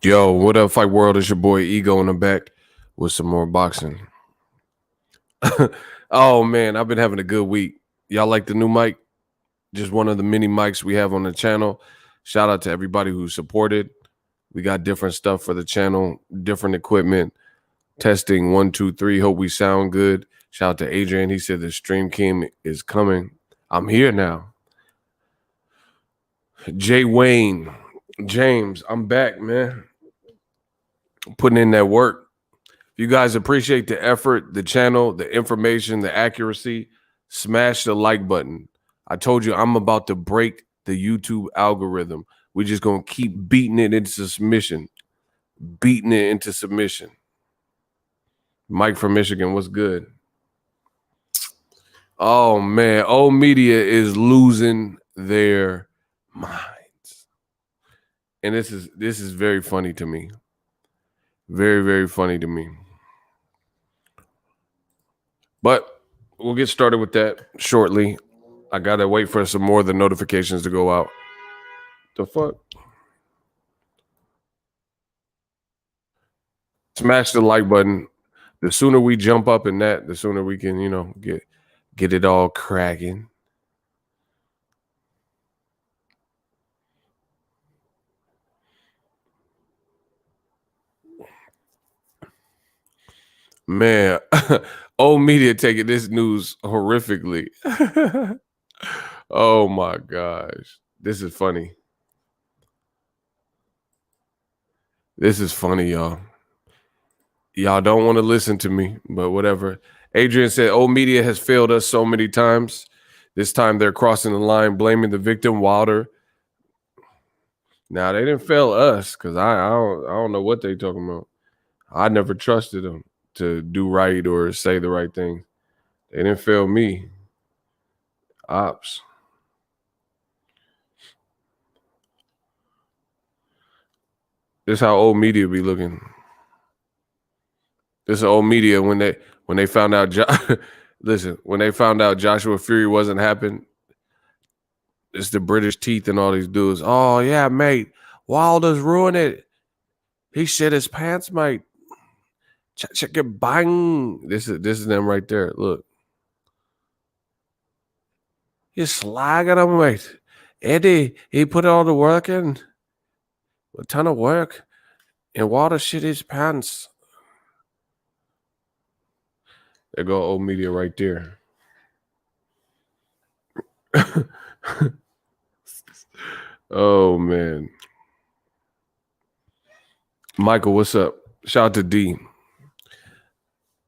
Yo, what up, Fight World? It's your boy Ego in the back with some more boxing. Oh man, I've been having a good week. Y'all like the new mic? Just one of the many mics we have on the channel. Shout out to everybody who supported. We got different stuff for the channel, different equipment. Testing 1, 2, 3. Hope we sound good. Shout out to Adrian. He said the stream king is coming. I'm here now. Jay Wayne, James, I'm back, man. Putting in that work. You guys appreciate the effort, the channel, the information, the accuracy. Smash the like button. I told you I'm about to break the YouTube algorithm. We're just going to keep beating it into submission. Beating it into submission. Mike from Michigan, what's good? Oh, man. Old media is losing their minds. And this is very funny to me. Very, very funny to me. But we'll get started with that shortly. I got to wait for some more of the notifications to go out. The fuck? Smash the like button. The sooner we jump up in that, the sooner we can, get it all cracking. Man, old media taking this news horrifically. Oh my gosh. This is funny. This is funny, y'all. Y'all don't want to listen to me, but whatever. Adrian said, old media has failed us so many times. This time they're crossing the line, blaming the victim, Wilder. Now, they didn't fail us because I don't know what they talking about. I never trusted them to do right or say the right thing. They didn't fail me. Ops. This is how old media be looking. This is old media when they found out. Listen, when they found out Joshua Fury wasn't happening, it's the British teeth and all these dudes. Oh yeah, mate, Wilder's ruined it. He shit his pants, mate. Check it, bang. This is them right there. Look, he's slagging him, mate. Eddie, he put all the work in, a ton of work, and Wilder shit his pants. There go old media right there. Oh man. Michael, what's up? Shout out to D.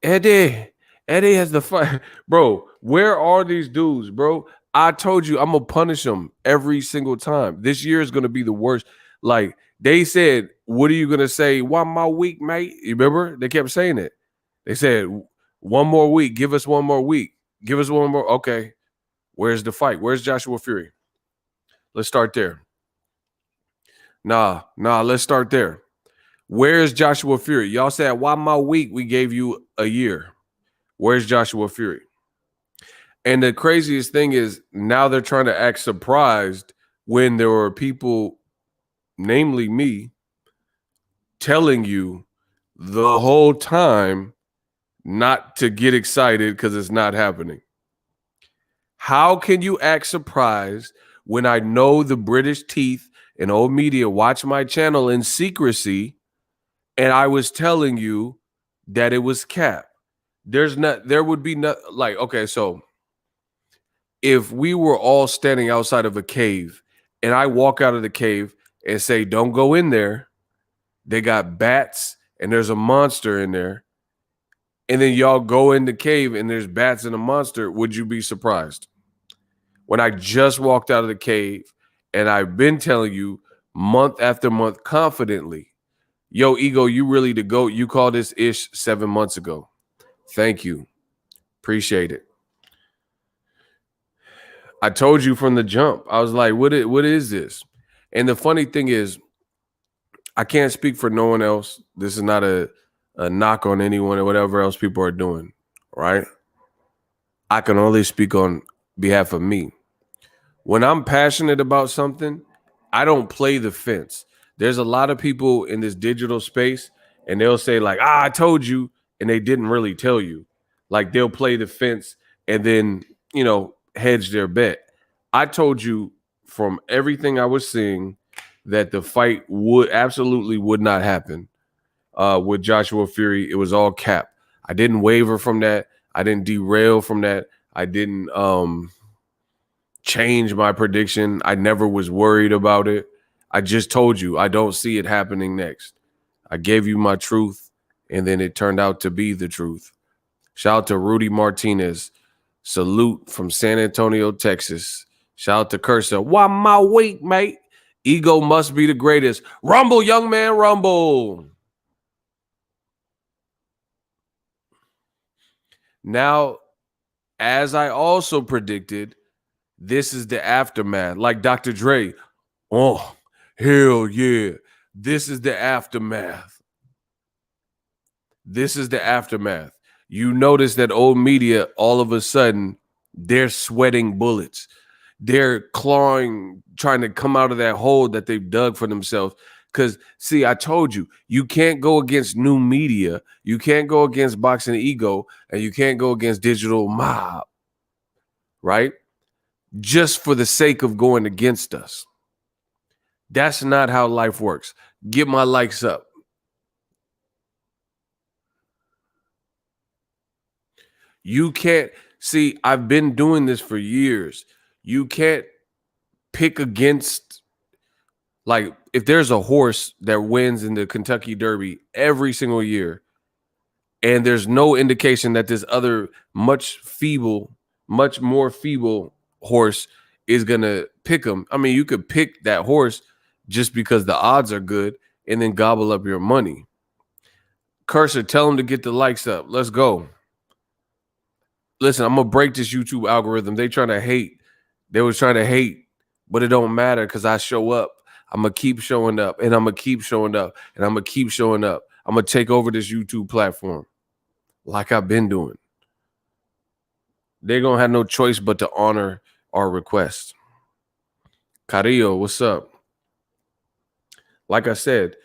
Eddie has the fight. Bro, where are these dudes, bro? I told you I'm gonna punish them every single time. This year is gonna be the worst. Like they said, what are you gonna say? 1 more week, mate. You remember? They kept saying it. They said 1 more week. Give us 1 more week. Give us 1 more. Okay. Where's the fight? Where's Joshua Fury? Let's start there. Nah, let's start there. Where's Joshua Fury? Y'all said 1 more week. We gave you a year. Where's Joshua Fury? And the craziest thing is now they're trying to act surprised when there were people, namely me, telling you the whole time not to get excited because it's not happening. How can you act surprised when I know the British teeth and old media watch my channel in secrecy and I was telling you that it was cap? There would be no, like, okay, so if we were all standing outside of a cave and I walk out of the cave and say, don't go in there, they got bats and there's a monster in there, and then y'all go in the cave and there's bats and a monster, would you be surprised? When I just walked out of the cave and I've been telling you month after month confidently, yo, Ego, you really the GOAT. You called this ish 7 months ago. Thank you. Appreciate it. I told you from the jump. I was like, what is this? And the funny thing is, I can't speak for no one else. This is not a knock on anyone or whatever else people are doing, right? I can only speak on behalf of me. When I'm passionate about something, I don't play the fence. There's a lot of people in this digital space, and they'll say like, "Ah, I told you," and they didn't really tell you. Like they'll play the fence and then hedge their bet. I told you from everything I was seeing that the fight would not happen with Joshua Fury. It was all cap. I didn't waver from that. I didn't derail from that. I didn't change my prediction. I never was worried about it. I just told you I don't see it happening next. I gave you my truth, and then it turned out to be the truth. Shout out to Rudy Martinez. Salute from San Antonio, Texas. Shout out to Cursor. Why my weight, mate? Ego must be the greatest. Rumble, young man, rumble. Now, as I also predicted, this is the aftermath. Like Dr. Dre. Oh, hell yeah. This is the aftermath. This is the aftermath. You notice that old media, all of a sudden, they're sweating bullets. They're clawing, trying to come out of that hole that they've dug for themselves. Because, see, I told you, you can't go against new media. You can't go against Boxingego, and you can't go against Digital Mob, right? Just for the sake of going against us. That's not how life works. Get my likes up. You can't see, I've been doing this for years. You can't pick against, like, if there's a horse that wins in the Kentucky Derby every single year, and there's no indication that this other much more feeble horse is gonna pick him. I mean, you could pick that horse just because the odds are good and then gobble up your money. Cursor, tell him to get the likes up. Let's go. Listen, I'm gonna break this YouTube algorithm. They trying to hate. They was trying to hate, but it don't matter because I show up. I'm gonna keep showing up, and I'm gonna keep showing up, and I'm gonna keep showing up. I'm gonna take over this YouTube platform like I've been doing. They're gonna have no choice but to honor our request. Carrillo, what's up? Like I said,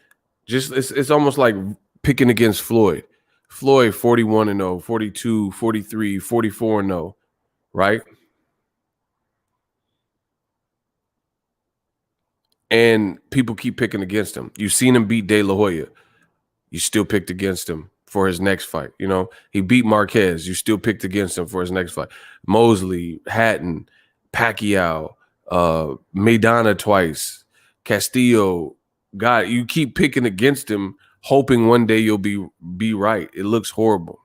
just it's almost like picking against Floyd. Floyd 41-0, 42, 43, 44-0, right? And people keep picking against him. You've seen him beat De La Hoya. You still picked against him for his next fight. He beat Marquez. You still picked against him for his next fight. Mosley, Hatton, Pacquiao, Maidana twice, Castillo. God, you keep picking against him, hoping one day you'll be right. It looks horrible.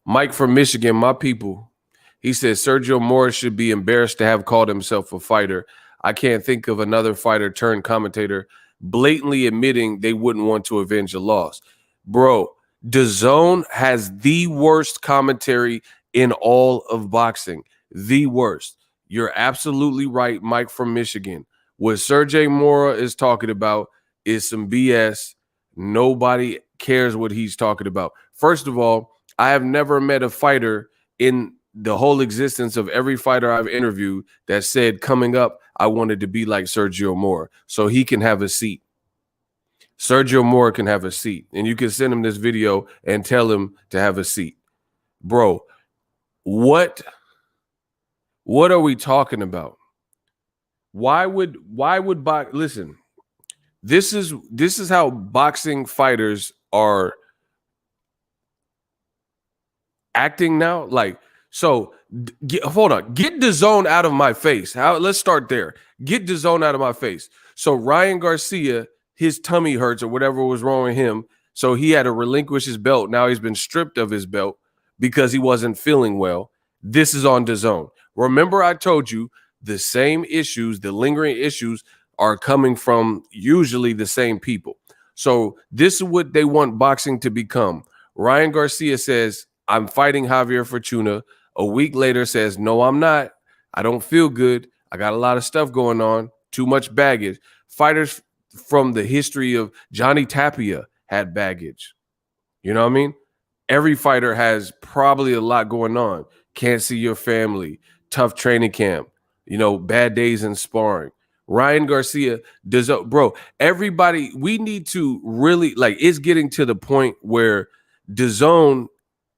Mike from Michigan, my people. He says Sergio Morris should be embarrassed to have called himself a fighter. I can't think of another fighter turned commentator blatantly admitting they wouldn't want to avenge a loss. Bro, DAZN has the worst commentary in all of boxing. The worst. You're absolutely right, Mike from Michigan. What Sergio Mora is talking about is some BS. Nobody cares what he's talking about. First of all, I have never met a fighter in the whole existence of every fighter I've interviewed that said coming up, I wanted to be like Sergio Mora. So he can have a seat. Sergio Mora can have a seat. And you can send him this video and tell him to have a seat. Bro, what are we talking about? Why would listen, this is how boxing fighters are acting now. Like, so hold on, get DAZN out of my face. Let's start there. Get DAZN out of my face. So Ryan Garcia, his tummy hurts or whatever was wrong with him, so he had to relinquish his belt. Now he's been stripped of his belt because he wasn't feeling well. This is on DAZN. Remember, I told you the same issues, the lingering issues, are coming from usually the same people. So this is what they want boxing to become. Ryan Garcia says, I'm fighting Javier Fortuna. A week later says, no, I'm not. I don't feel good. I got a lot of stuff going on. Too much baggage. Fighters from the history of Johnny Tapia had baggage. You know what I mean? Every fighter has probably a lot going on. Can't see your family. Tough training camp. Bad days in sparring. Ryan Garcia, bro, everybody, we need to really, like, it's getting to the point where DAZN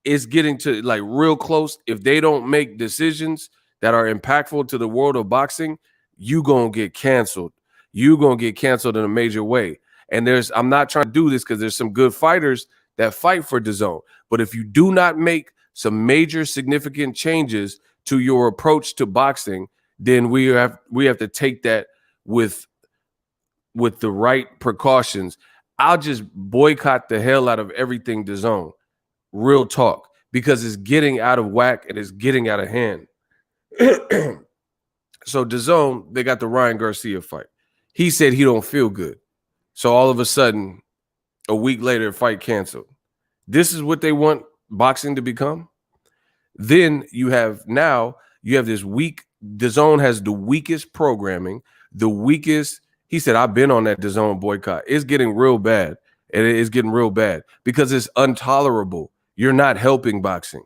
is getting to, like, real close. If they don't make decisions that are impactful to the world of boxing, you gonna get canceled. You gonna get canceled in a major way. And I'm not trying to do this because there's some good fighters that fight for DAZN. But if you do not make some major significant changes to your approach to boxing, then we have to take that with the right precautions. I'll just boycott the hell out of everything DAZN. Real talk, because it's getting out of whack and it's getting out of hand. So DAZN, they got the Ryan Garcia fight. He said he don't feel good. So all of a sudden, a week later, fight canceled. This is what they want boxing to become. Then you have this weak. DAZN has the weakest programming, the weakest. He said, I've been on that DAZN boycott. It's getting real bad. And it is getting real bad because it's intolerable. You're not helping boxing.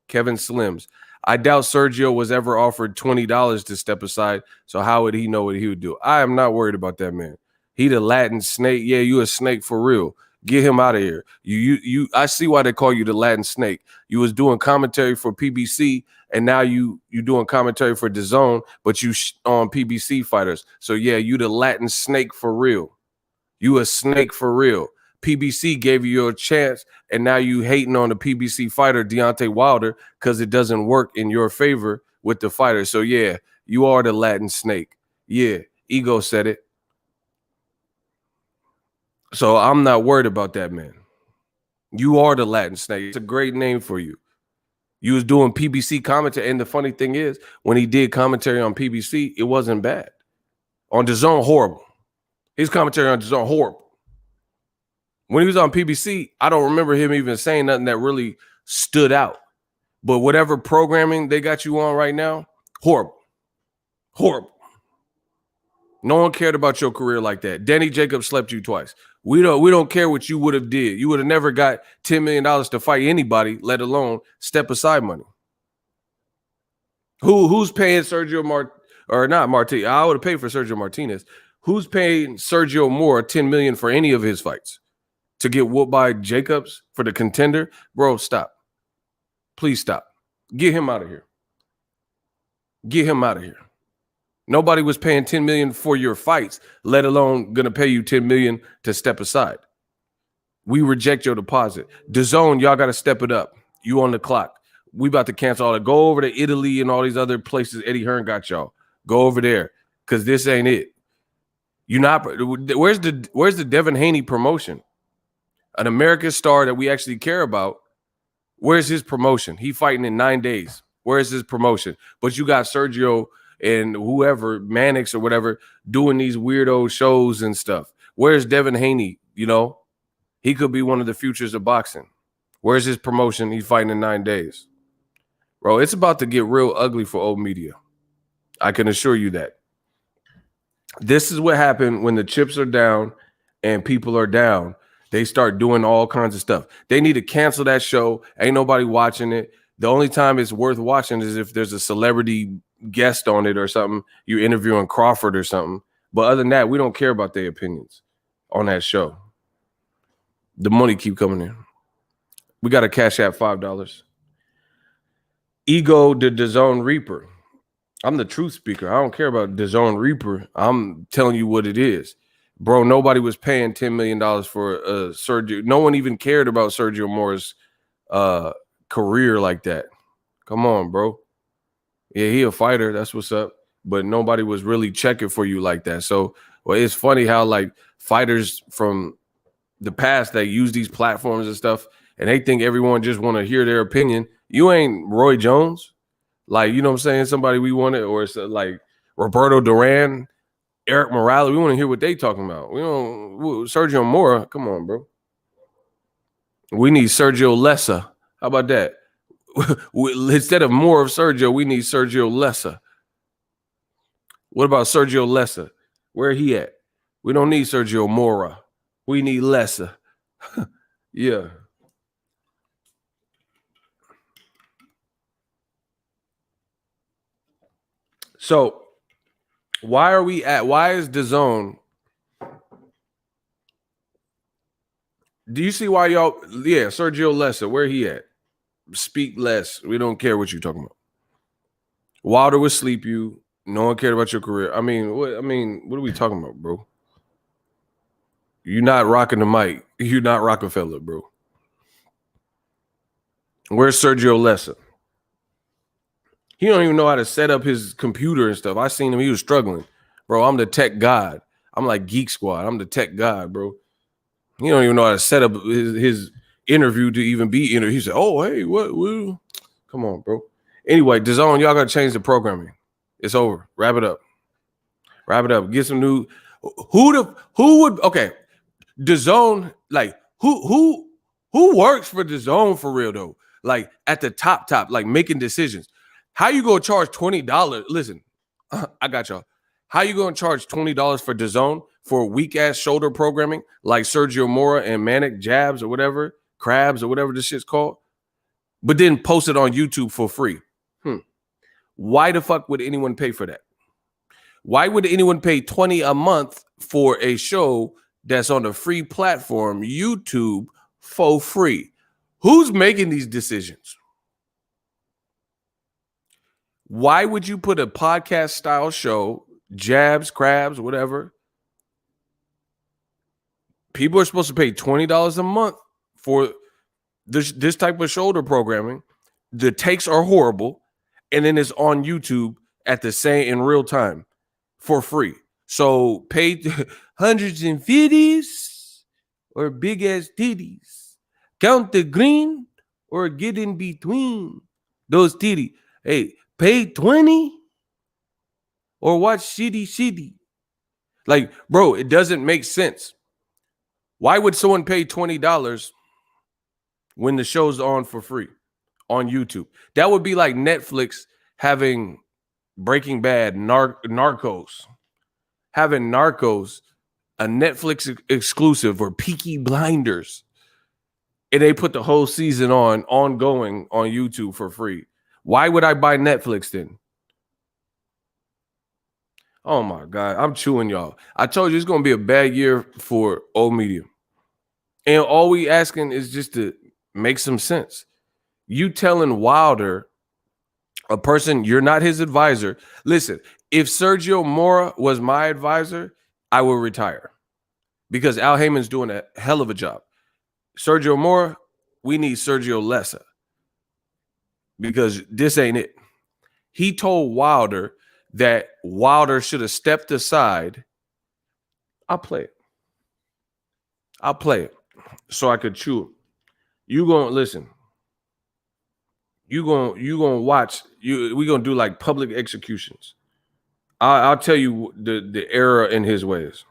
Kevin Slims. I doubt Sergio was ever offered $20 to step aside. So how would he know what he would do? I am not worried about that man. He the Latin snake. Yeah, you a snake for real. Get him out of here. You. I see why they call you the Latin snake. You was doing commentary for PBC, and now you doing commentary for DAZN, but you on PBC fighters. So yeah, you the Latin snake for real. You a snake for real. PBC gave you your chance, and now you hating on the PBC fighter Deontay Wilder because it doesn't work in your favor with the fighter. So yeah, you are the Latin snake. Yeah, Ego said it. So I'm not worried about that, man. You are the Latin snake. It's a great name for you. You was doing PBC commentary, and the funny thing is, when he did commentary on PBC, it wasn't bad. On DAZN, horrible. His commentary on DAZN, horrible. When he was on PBC, I don't remember him even saying nothing that really stood out. But whatever programming they got you on right now, horrible. Horrible. No one cared about your career like that. Danny Jacobs slept you twice. We don't care what you would have did. You would have never got $10 million to fight anybody, let alone step aside money. Who's paying Sergio Martinez? I would have paid for Sergio Martinez. Who's paying Sergio more $10 million for any of his fights? To get whooped by Jacobs for the contender? Bro, stop. Please stop. Get him out of here. Get him out of here. Nobody was paying $10 million for your fights, let alone going to pay you $10 million to step aside. We reject your deposit. DAZN, y'all got to step it up. You on the clock. We about to cancel all that. Go over to Italy and all these other places Eddie Hearn got y'all. Go over there because this ain't it. You not. Where's the Devin Haney promotion? An American star that we actually care about. Where's his promotion? He fighting in 9 days. Where's his promotion? But you got Sergio and whoever, Mannix or whatever, doing these weirdo shows and stuff. Where's Devin Haney? You know, he could be one of the futures of boxing. Where's his promotion? He's fighting in 9 days. Bro, it's about to get real ugly for old media. I can assure you that. This is what happened when the chips are down and people are down. They start doing all kinds of stuff. They need to cancel that show. Ain't nobody watching it. The only time it's worth watching is if there's a celebrity guest on it or something. You're interviewing Crawford or something. But other than that, we don't care about their opinions on that show. The money keep coming in. We got a cash app $5. Ego the DAZN Reaper. I'm the truth speaker. I don't care about DAZN Reaper. I'm telling you what it is. Bro, nobody was paying $10 million for Sergio. No one even cared about Sergio Moore's career like that. Come on, bro. Yeah, he a fighter. That's what's up. But nobody was really checking for you like that. So, well, it's funny how like fighters from the past that use these platforms and stuff, and they think everyone just want to hear their opinion. You ain't Roy Jones. Like, you know what I'm saying? Somebody we wanted, or it's like Roberto Duran, Eric Morales. We want to hear what they talking about. We don't Sergio Mora. Come on, bro. We need Sergio Lessa. How about that? Instead of more of Sergio, we need Sergio Lessa. What about Sergio Lessa? Where he at? We don't need Sergio Mora. We need Lessa. Yeah. So Why is DAZN? Do you see why y'all? Yeah, Sergio Lesser, where he at? Speak less. We don't care what you're talking about. Wilder would sleep you. No one cared about your career. I mean, what are we talking about, bro? You're not rocking the mic. You're not Rockefeller, bro. Where's Sergio Lesser? He don't even know how to set up his computer and stuff. I seen him. He was struggling. Bro, I'm the tech god. I'm like Geek Squad. I'm the tech god, bro. He don't even know how to set up his interview to even be interviewed. He said, oh, hey, what? Come on, bro. Anyway, DAZN, y'all got to change the programming. It's over. Wrap it up. Wrap it up. Get some new. Who would? Okay, DAZN. Like who works for DAZN for real though? Like at the top, like making decisions. How you gonna charge $20? Listen, I got y'all. How you gonna charge $20 for DAZN for weak ass shoulder programming like Sergio Mora and Manic Jabs or whatever, Crabs or whatever this shit's called, but then post it on YouTube for free? Why the fuck would anyone pay for that? Why would anyone pay $20 a month for a show that's on a free platform, YouTube, for free? Who's making these decisions? Why would you put a podcast style show, Jabs, Crabs, whatever? People are supposed to pay $20 a month for this type of shoulder programming. The takes are horrible, and then it's on YouTube at the same in real time for free. So pay hundreds and fifties or big ass titties. Count the green or get in between those titties. Hey, pay 20 or watch shitty. Like, bro, it doesn't make sense. Why would someone pay $20 when the show's on for free on YouTube? That would be like Netflix having Breaking Bad, Narcos, having Narcos, a Netflix exclusive, or Peaky Blinders, and they put the whole season ongoing on YouTube for free. Why would I buy Netflix then? Oh my God, I'm chewing y'all. I told you it's gonna be a bad year for old media. And all we asking is just to make some sense. You telling Wilder, a person, you're not his advisor. Listen, if Sergio Mora was my advisor, I would retire because Al Heyman's doing a hell of a job. Sergio Mora, we need Sergio Lesser because this ain't it. He told Wilder that Wilder should have stepped aside. I'll play it so I could chew it. You gonna listen. You gonna watch. We gonna do like public executions. I'll tell you the error in his ways,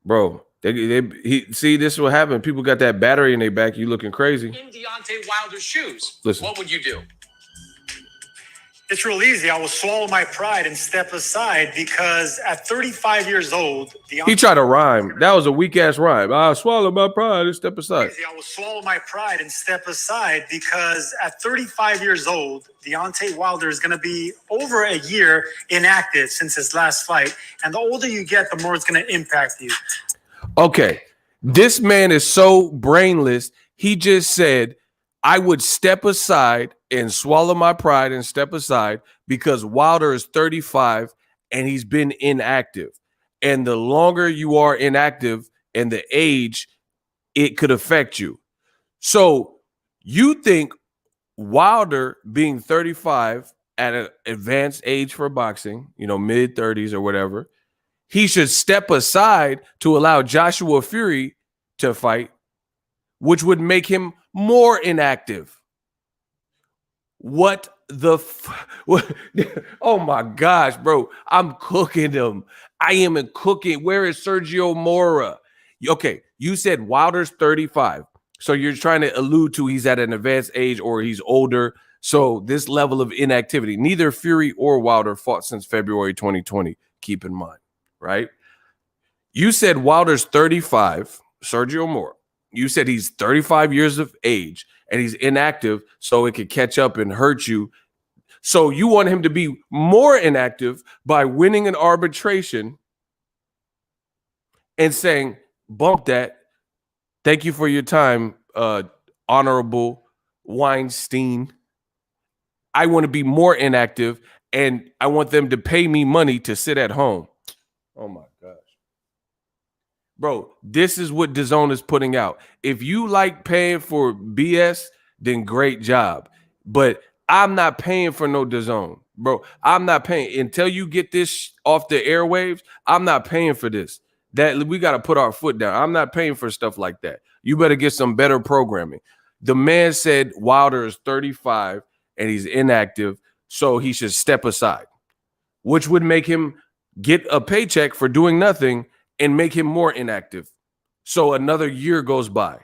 bro. See, this is what happened. People got that battery in their back. You looking crazy. In Deontay Wilder's shoes, listen. What would you do? It's real easy. I will swallow my pride and step aside because at 35 years old, he tried to rhyme. That was a weak ass rhyme. I'll swallow my pride and step aside. I will swallow my pride and step aside because at 35 years old, Deontay Wilder is going to be over a year inactive since his last fight. And the older you get, the more it's going to impact you. Okay. This man is so brainless. He just said, I would step aside and swallow my pride and step aside because Wilder is 35 and he's been inactive. And the longer you are inactive and the age, it could affect you. So you think Wilder being 35 at an advanced age for boxing, mid 30s or whatever, he should step aside to allow Joshua Fury to fight, which would make him more inactive. What the oh my gosh, bro. I'm cooking them. I am cooking. Where is Sergio Mora? Okay, you said Wilder's 35. So you're trying to allude to he's at an advanced age or he's older. So this level of inactivity, neither Fury or Wilder fought since February 2020. Keep in mind, right? You said Wilder's 35, Sergio Mora. You said he's 35 years of age and he's inactive, so it could catch up and hurt you. So you want him to be more inactive by winning an arbitration and saying, bump that. Thank you for your time, Honorable Weinstein. I want to be more inactive, and I want them to pay me money to sit at home. Oh my gosh. Bro, this is what DAZN is putting out. If you like paying for BS, then great job. But I'm not paying for no DAZN, bro. I'm not paying until you get this off the airwaves. I'm not paying for this. That we got to put our foot down. I'm not paying for stuff like that. You better get some better programming. The man said Wilder is 35 and he's inactive, so he should step aside, which would make him get a paycheck for doing nothing and make him more inactive. So another year goes by.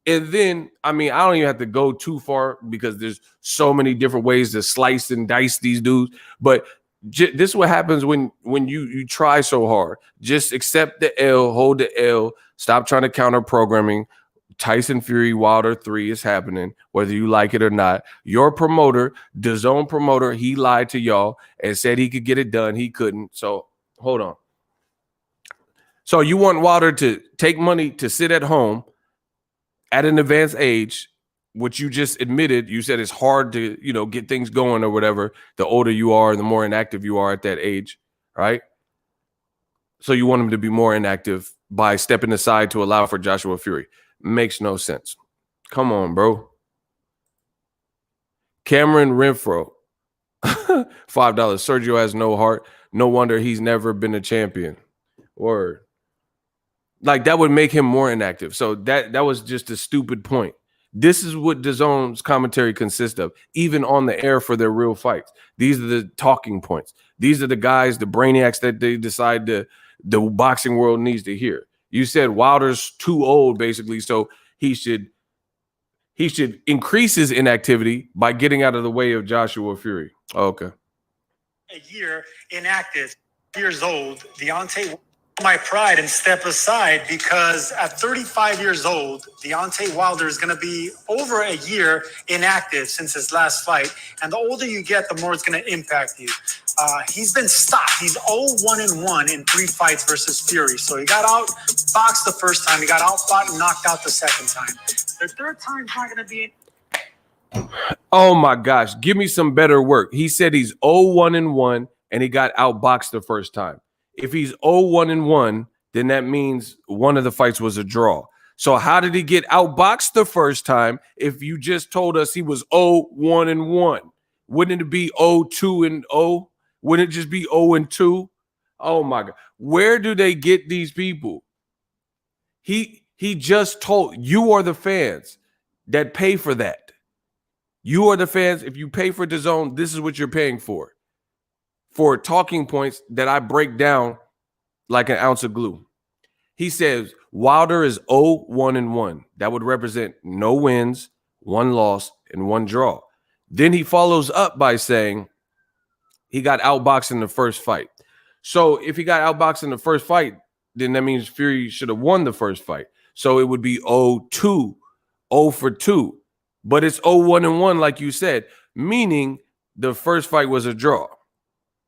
And then, I mean, I don't even have to go too far because there's so many different ways to slice and dice these dudes. But this is what happens when you try so hard. Just accept the L, hold the L, stop trying to counter programming. Tyson Fury Wilder 3 is happening, whether you like it or not. Your promoter, the DAZN promoter, he lied to y'all and said he could get it done. He couldn't. So hold on. So you want Wilder to take money to sit at home at an advanced age, which you just admitted, you said it's hard to, get things going or whatever. The older you are, the more inactive you are at that age, right? So you want him to be more inactive by stepping aside to allow for Joshua Fury. Makes no sense. Come on, bro. Cameron Renfro, $5. Sergio has no heart. No wonder he's never been a champion. Word. Like, that would make him more inactive. So that was just a stupid point. This is what DAZN's commentary consists of, even on the air for their real fights. These are the talking points. These are the guys, the brainiacs that they decide the boxing world needs to hear. You said Wilder's too old, basically, so he should increase his inactivity by getting out of the way of Joshua Fury. Oh, okay. A year inactive, years old, Deontay my pride and step aside because at 35 years old, Deontay Wilder is going to be over a year inactive since his last fight. And the older you get, the more it's going to impact you. He's been stopped. He's 0-1-1 in 3 fights versus Fury. So he got outboxed the first time. He got outfought and knocked out the second time. The third time's not going to be. Oh my gosh. Give me some better work. He said he's 0-1-1 and he got outboxed the first time. If he's 0-1-1, then that means one of the fights was a draw. So how did he get outboxed the first time if you just told us he was 0-1-1? Wouldn't it be 0-2-0? Wouldn't it just be 0-2? Oh my God. Where do they get these people? He just told you are the fans that pay for that. You are the fans. If you pay for DAZN, this is what you're paying for talking points that I break down like an ounce of glue. He says Wilder is 0-1-1. That would represent no wins, 1 loss, and 1 draw. Then he follows up by saying he got outboxed in the first fight. So if he got outboxed in the first fight, then that means Fury should have won the first fight. So it would be 0-2, 0-2. But it's 0-1-1, like you said, meaning the first fight was a draw.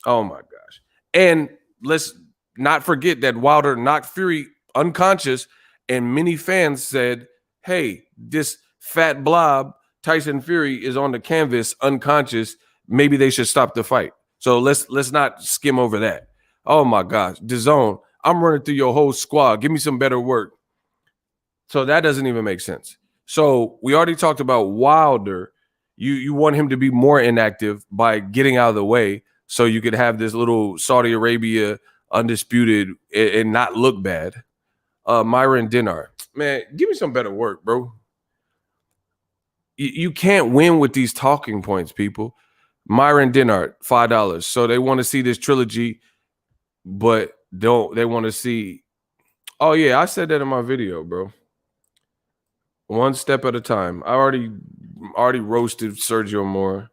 Oh my gosh. And let's not forget that Wilder knocked Fury unconscious, and many fans said, hey, this fat blob, Tyson Fury, is on the canvas unconscious. Maybe they should stop the fight. So let's not skim over that. Oh my gosh. DAZN, I'm running through your whole squad. Give me some better work. So that doesn't even make sense. So we already talked about Wilder. You want him to be more inactive by getting out of the way, so you could have this little Saudi Arabia undisputed and not look bad. Myron Dinar, man, give me some better work, bro. You can't win with these talking points, people. Myron Dinar, $5. So they want to see this trilogy, but they want to see. Oh yeah, I said that in my video, bro. One step at a time. I already roasted Sergio Mora.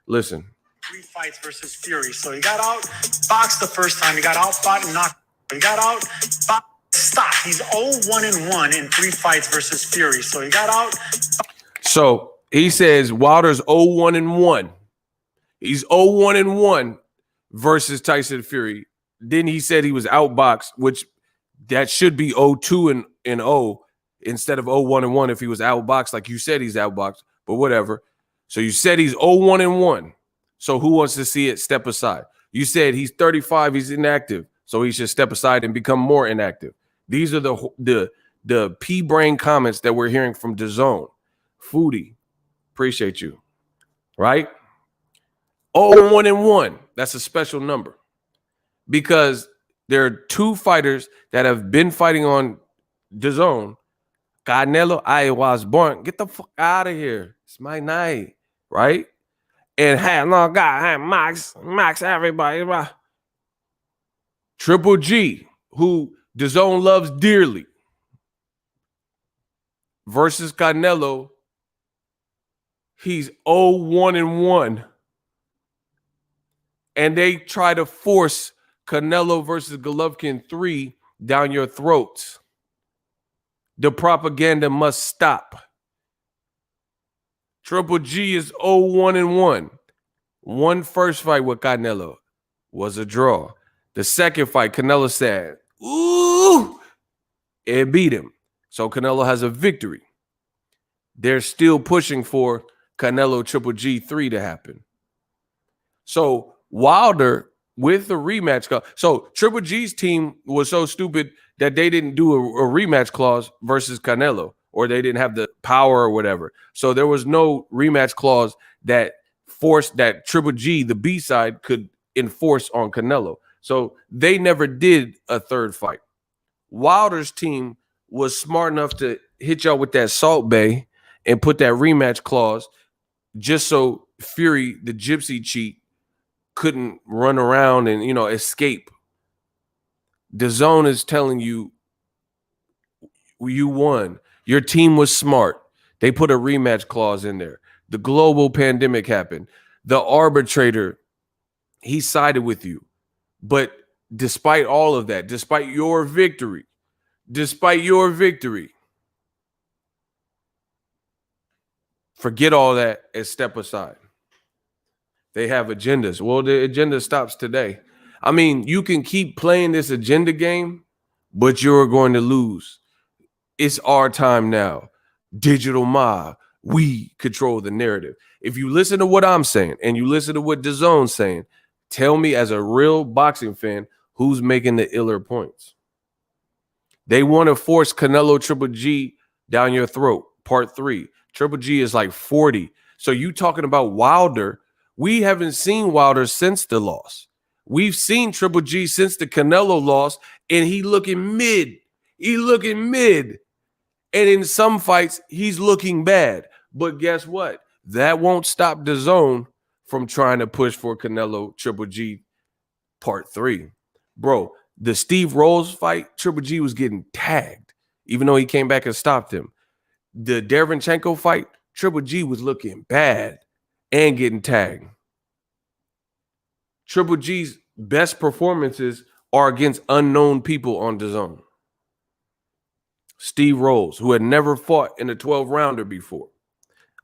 Listen. 3 fights versus Fury. So he got outboxed the first time. He got outfought and knocked. He got outboxed. Stop. He's 0-1-1 in 3 fights versus Fury. So he got out. So he says Wilder's 0-1-1. He's 0-1-1 versus Tyson Fury. Then he said he was outboxed, which that should be 0-2-0 instead of 0-1-1 if he was outboxed. Like you said, he's outboxed, but whatever. So you said he's 0-1-1. So who wants to see it? Step aside. You said he's 35, he's inactive, so he should step aside and become more inactive. These are the P-brain comments that we're hearing from DAZN. Foodie, appreciate you. Right? 0-1-1. That's a special number because there are two fighters that have been fighting on DAZN. Canelo, I was born. Get the fuck out of here. It's my night, right? And Max, everybody. Triple G, who DAZN loves dearly, versus Canelo. He's 0-1-1. And they try to force Canelo versus Golovkin 3 down your throats. The propaganda must stop. Triple G is 0-1-1. One first fight with Canelo was a draw. The second fight, Canelo said, ooh, it beat him. So Canelo has a victory. They're still pushing for Canelo Triple G3 to happen. So Wilder with the rematch. So Triple G's team was so stupid that they didn't do a rematch clause versus Canelo, or they didn't have the power or whatever. So there was no rematch clause that forced that Triple G, the B side, could enforce on Canelo. So they never did a third fight. Wilder's team was smart enough to hit y'all with that Salt Bay and put that rematch clause just so Fury, the gypsy cheat, couldn't run around and, escape. DAZN is telling you, you won. Your team was smart. They put a rematch clause in there. The global pandemic happened. The arbitrator, he sided with you. But despite all of that, despite your victory, forget all that and step aside. They have agendas. Well, the agenda stops today. I mean, you can keep playing this agenda game, but you're going to lose. It's our time now. Digital mob. We control the narrative. If you listen to what I'm saying and you listen to what DAZN's saying, tell me as a real boxing fan who's making the iller points. They want to force Canelo Triple G down your throat. Part 3. Triple G is like 40. So you talking about Wilder? We haven't seen Wilder since the loss. We've seen Triple G since the Canelo loss, and he looking mid. And in some fights, he's looking bad. But guess what? That won't stop DAZN from trying to push for Canelo Triple G Part 3. Bro, the Steve Rolls fight, Triple G was getting tagged, even though he came back and stopped him. The Derevyanchenko fight, Triple G was looking bad and getting tagged. Triple G's best performances are against unknown people on DAZN. Steve Rolls, who had never fought in a 12-rounder before.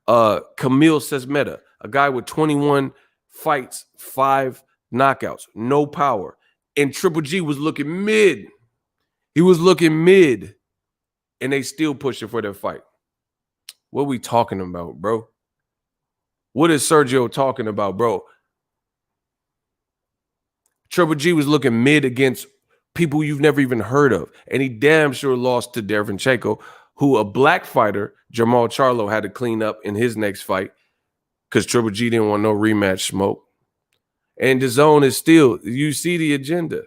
Camille Sesmeta, a guy with 21 fights, 5 knockouts, no power. And Triple G was looking mid. He was looking mid. And they still pushing for their fight. What are we talking about, bro? What is Sergio talking about, bro? Triple G was looking mid against people you've never even heard of. And he damn sure lost to Derevyanchenko, who a black fighter, Jamal Charlo, had to clean up in his next fight because Triple G didn't want no rematch smoke. And DAZN is still, you see the agenda.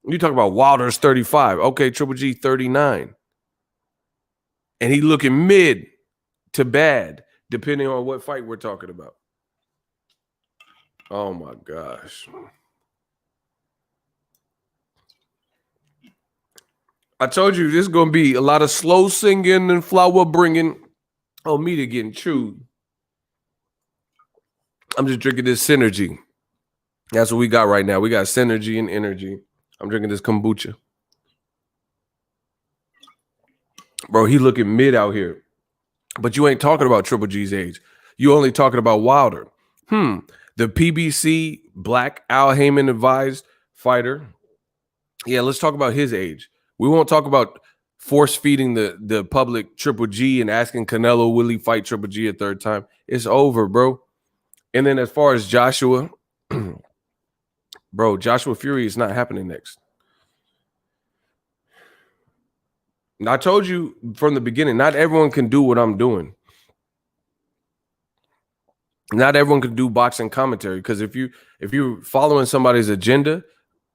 You talk about Wilder's 35. Okay, Triple G 39. And he looking mid to bad, depending on what fight we're talking about. Oh my gosh. I told you this is going to be a lot of slow singing and flower bringing. Oh, meat getting chewed. I'm just drinking this Synergy. That's what we got right now. We got Synergy and energy. I'm drinking this kombucha. Bro, he looking mid out here. But you ain't talking about Triple G's age. You only talking about Wilder. The PBC Black Al Heyman advised fighter. Yeah, let's talk about his age. We won't talk about force feeding the public Triple G and asking Canelo, will he fight Triple G a third time? It's over, bro. And then as far as Joshua, bro, Joshua Fury is not happening next. And I told you from the beginning, not everyone can do what I'm doing. Not everyone can do boxing commentary, because if you're following somebody's agenda,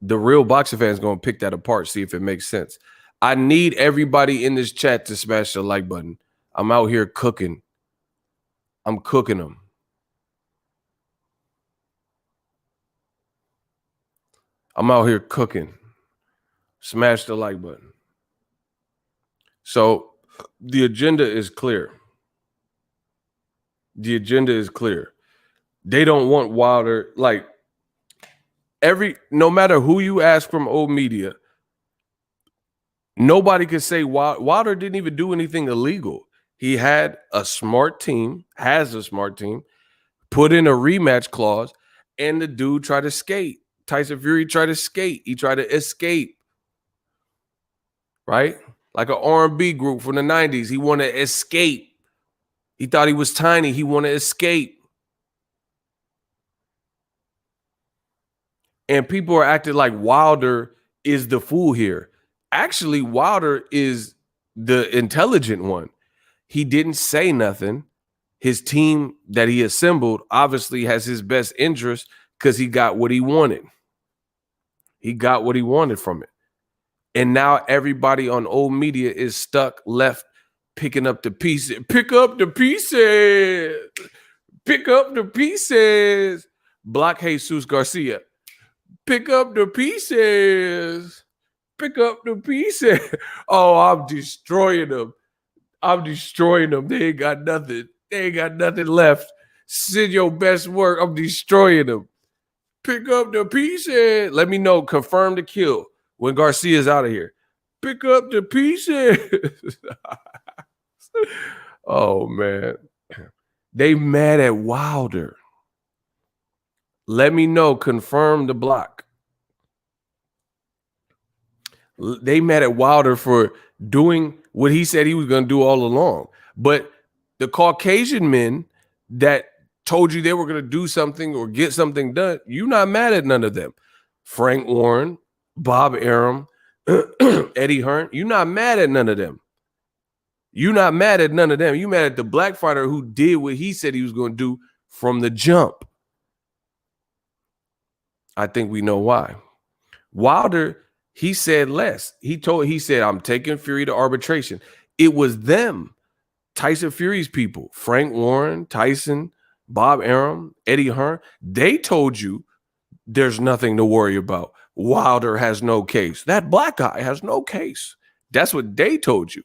the real boxing fan is going to pick that apart, see if it makes sense. I need everybody in this chat to smash the like button. I'm out here cooking. I'm cooking them. I'm out here cooking. Smash the like button. So the agenda is clear. The agenda is clear. They don't want Wilder. Like, no matter who you ask from old media, nobody could say Wilder didn't even do anything illegal. He had a smart team, has a smart team, put in a rematch clause, and the dude tried to skate. Tyson Fury tried to skate. He tried to escape. Right? Like an R&B group from the 90s. He wanted to escape. He thought he was tiny. He wanted to escape. And people are acting like Wilder is the fool here. Actually, Wilder is the intelligent one. He didn't say nothing. His team that he assembled obviously has his best interest because he got what he wanted. He got what he wanted from it. And now everybody on old media is stuck, left, picking up the pieces. Pick up the pieces. Pick up the pieces. Block Jesus Garcia. Pick up the pieces. Pick up the pieces. Oh, I'm destroying them. I'm destroying them. They ain't got nothing. They ain't got nothing left. Send your best work. I'm destroying them. Pick up the pieces. Let me know. Confirm the kill when Garcia's out of here. Pick up the pieces. Oh, man. They mad at Wilder. Let me know. Confirm the block. They mad at Wilder for doing what he said he was going to do all along. But the Caucasian men that told you they were going to do something or get something done, you're not mad at none of them. Frank Warren, Bob Arum, Eddie Hearn, you're not mad at none of them. You're not mad at none of them. You mad at the black fighter who did what he said he was going to do from the jump. I think we know why. Wilder, he said less. He said, I'm taking Fury to arbitration. It was them, Tyson Fury's people, Frank Warren, Tyson, Bob Arum, Eddie Hearn. They told you there's nothing to worry about. Wilder has no case. That black guy has no case. That's what they told you.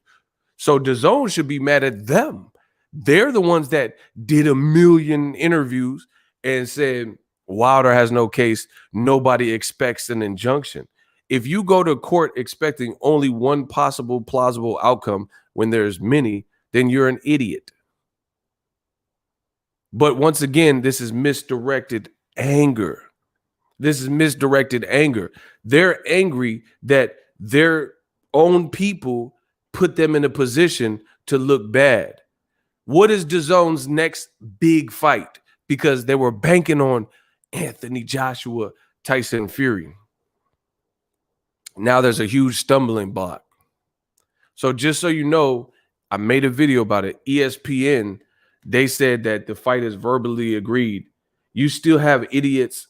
So DAZN should be mad at them. They're the ones that did a million interviews and said Wilder has no case. Nobody expects an injunction. If you go to court expecting only one possible plausible outcome when there's many, then you're an idiot. But once again, this is misdirected anger. This is misdirected anger. They're angry that their own people put them in a position to look bad. What is DAZN's next big fight? Because they were banking on Anthony Joshua, Tyson Fury. Now there's a huge stumbling block. So just so you know, I made a video about it. ESPN, they said that the fight is verbally agreed. You still have idiots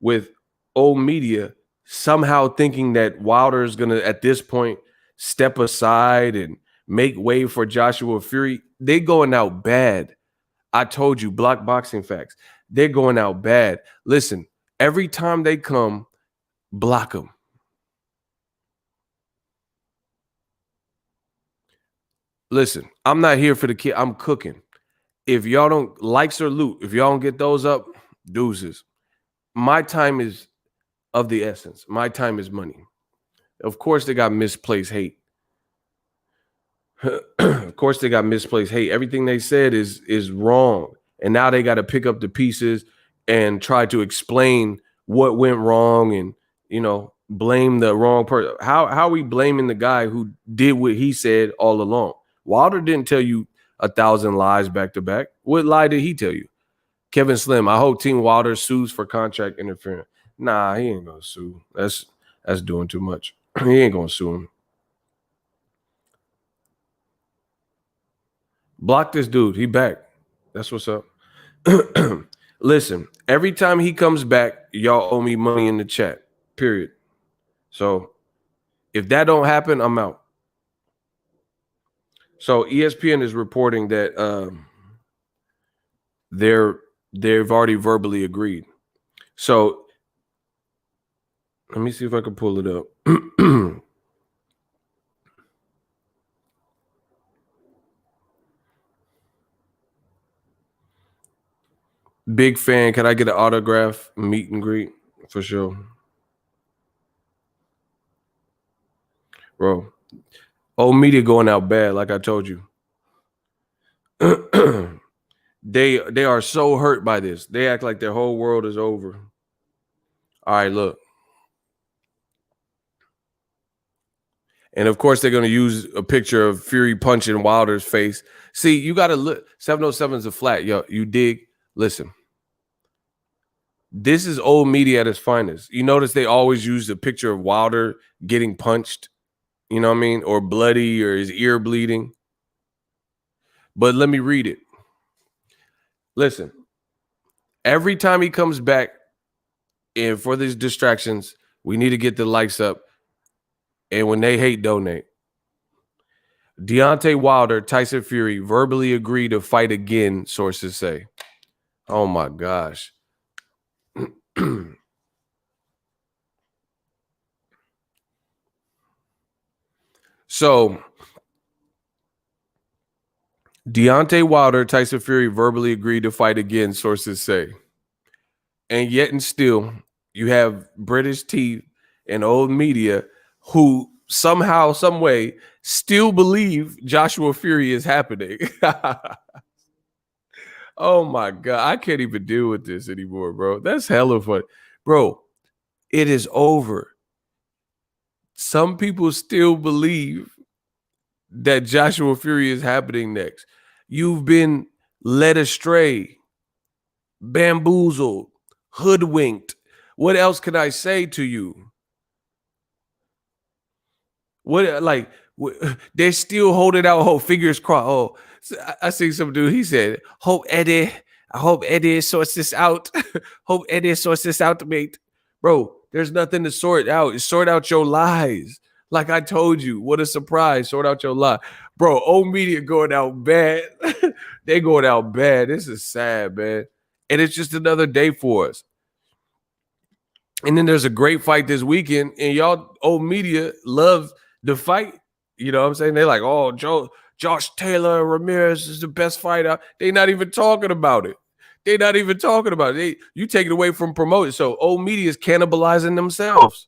with old media somehow thinking that Wilder is going to, at this point, step aside and make way for Joshua Fury. They going out bad. I told you, block boxing facts. They're going out bad. Listen, every time they come, block them. Listen, I'm not here for the kid. I'm cooking. If y'all don't likes or loot, if y'all don't get those up, deuces. My time is of the essence. My time is money. Of course, they got misplaced hate. Of course, they got misplaced hate. Everything they said is wrong. And now they got to pick up the pieces and try to explain what went wrong and, blame the wrong person. How are we blaming the guy who did what he said all along? Wilder didn't tell you 1,000 lies back to back. What lie did he tell you? Kevin Slim, I hope Team Wilder sues for contract interference. Nah, he ain't gonna sue. That's doing too much. He ain't gonna sue him. Block this dude. He back. That's what's up. Listen, every time he comes back, y'all owe me money in the chat. Period. So if that don't happen, I'm out. So ESPN is reporting that they've already verbally agreed. So let me see if I can pull it up. Big fan. Can I get an autograph meet and greet? For sure. Bro. Old media going out bad, like I told you. They are so hurt by this. They act like their whole world is over. All right, look. And of course, they're going to use a picture of Fury punching Wilder's face. See, you got to look. 707 is a flat. Yo, you dig? Listen. This is old media at its finest. You notice they always use a picture of Wilder getting punched, you know what I mean? Or bloody or his ear bleeding. But let me read it. Listen, every time he comes back and for these distractions, we need to get the likes up. And when they hate, donate. Deontay Wilder, Tyson Fury verbally agreed to fight again, sources say. Oh my gosh. So Deontay Wilder, Tyson Fury verbally agreed to fight again, sources say. And yet and still, you have British teeth and old media who somehow, some way, still believe Joshua Fury is happening. Oh my God. I can't even deal with this anymore, bro. That's hella fun. Bro, it is over. Some people still believe that Joshua Fury is happening next. You've been led astray, bamboozled, hoodwinked. What else can I say to you? They're still holding out hope, fingers crossed. Oh, I see some dude, he said, hope Eddie sorts this out. Hope Eddie sorts this out, mate. Bro, there's nothing to sort out. Sort out your lies. Like I told you, what a surprise. Sort out your lie. Bro, old media going out bad. They going out bad. This is sad, man. And it's just another day for us. And then there's a great fight this weekend, and y'all old media love the fight. You know what I'm saying? They're like, oh, Josh Taylor Ramirez is the best fighter. They're not even talking about it. They're not even talking about it. You take it away from promoting. So old media is cannibalizing themselves.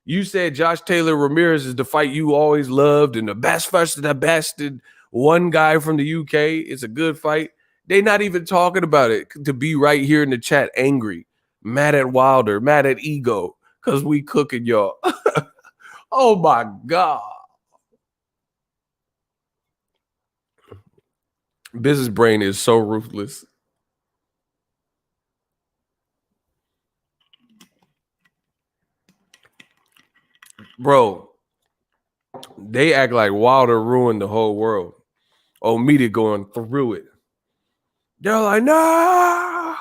You said Josh Taylor Ramirez is the fight you always loved and the best first and the best. And one guy from the UK. It's a good fight. They're not even talking about it to be right here in the chat angry, mad at Wilder, mad at Ego, because we cooking y'all. Oh my God. Business brain is so ruthless. Bro, they act like Wilder ruined the whole world. Oh, media going through it. They're like, no.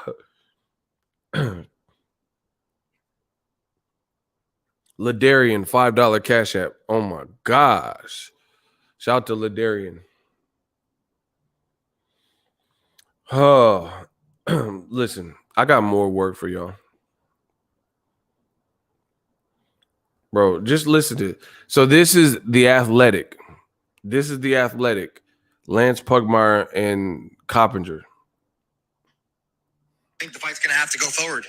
Ladarian, $5 Cash App. Oh my gosh. Shout out to Ladarian. Oh, listen, I got more work for y'all. Bro, just listen to it. So this is The Athletic. This is The Athletic. Lance Pugmire and Coppinger. I think the fight's going to have to go forward.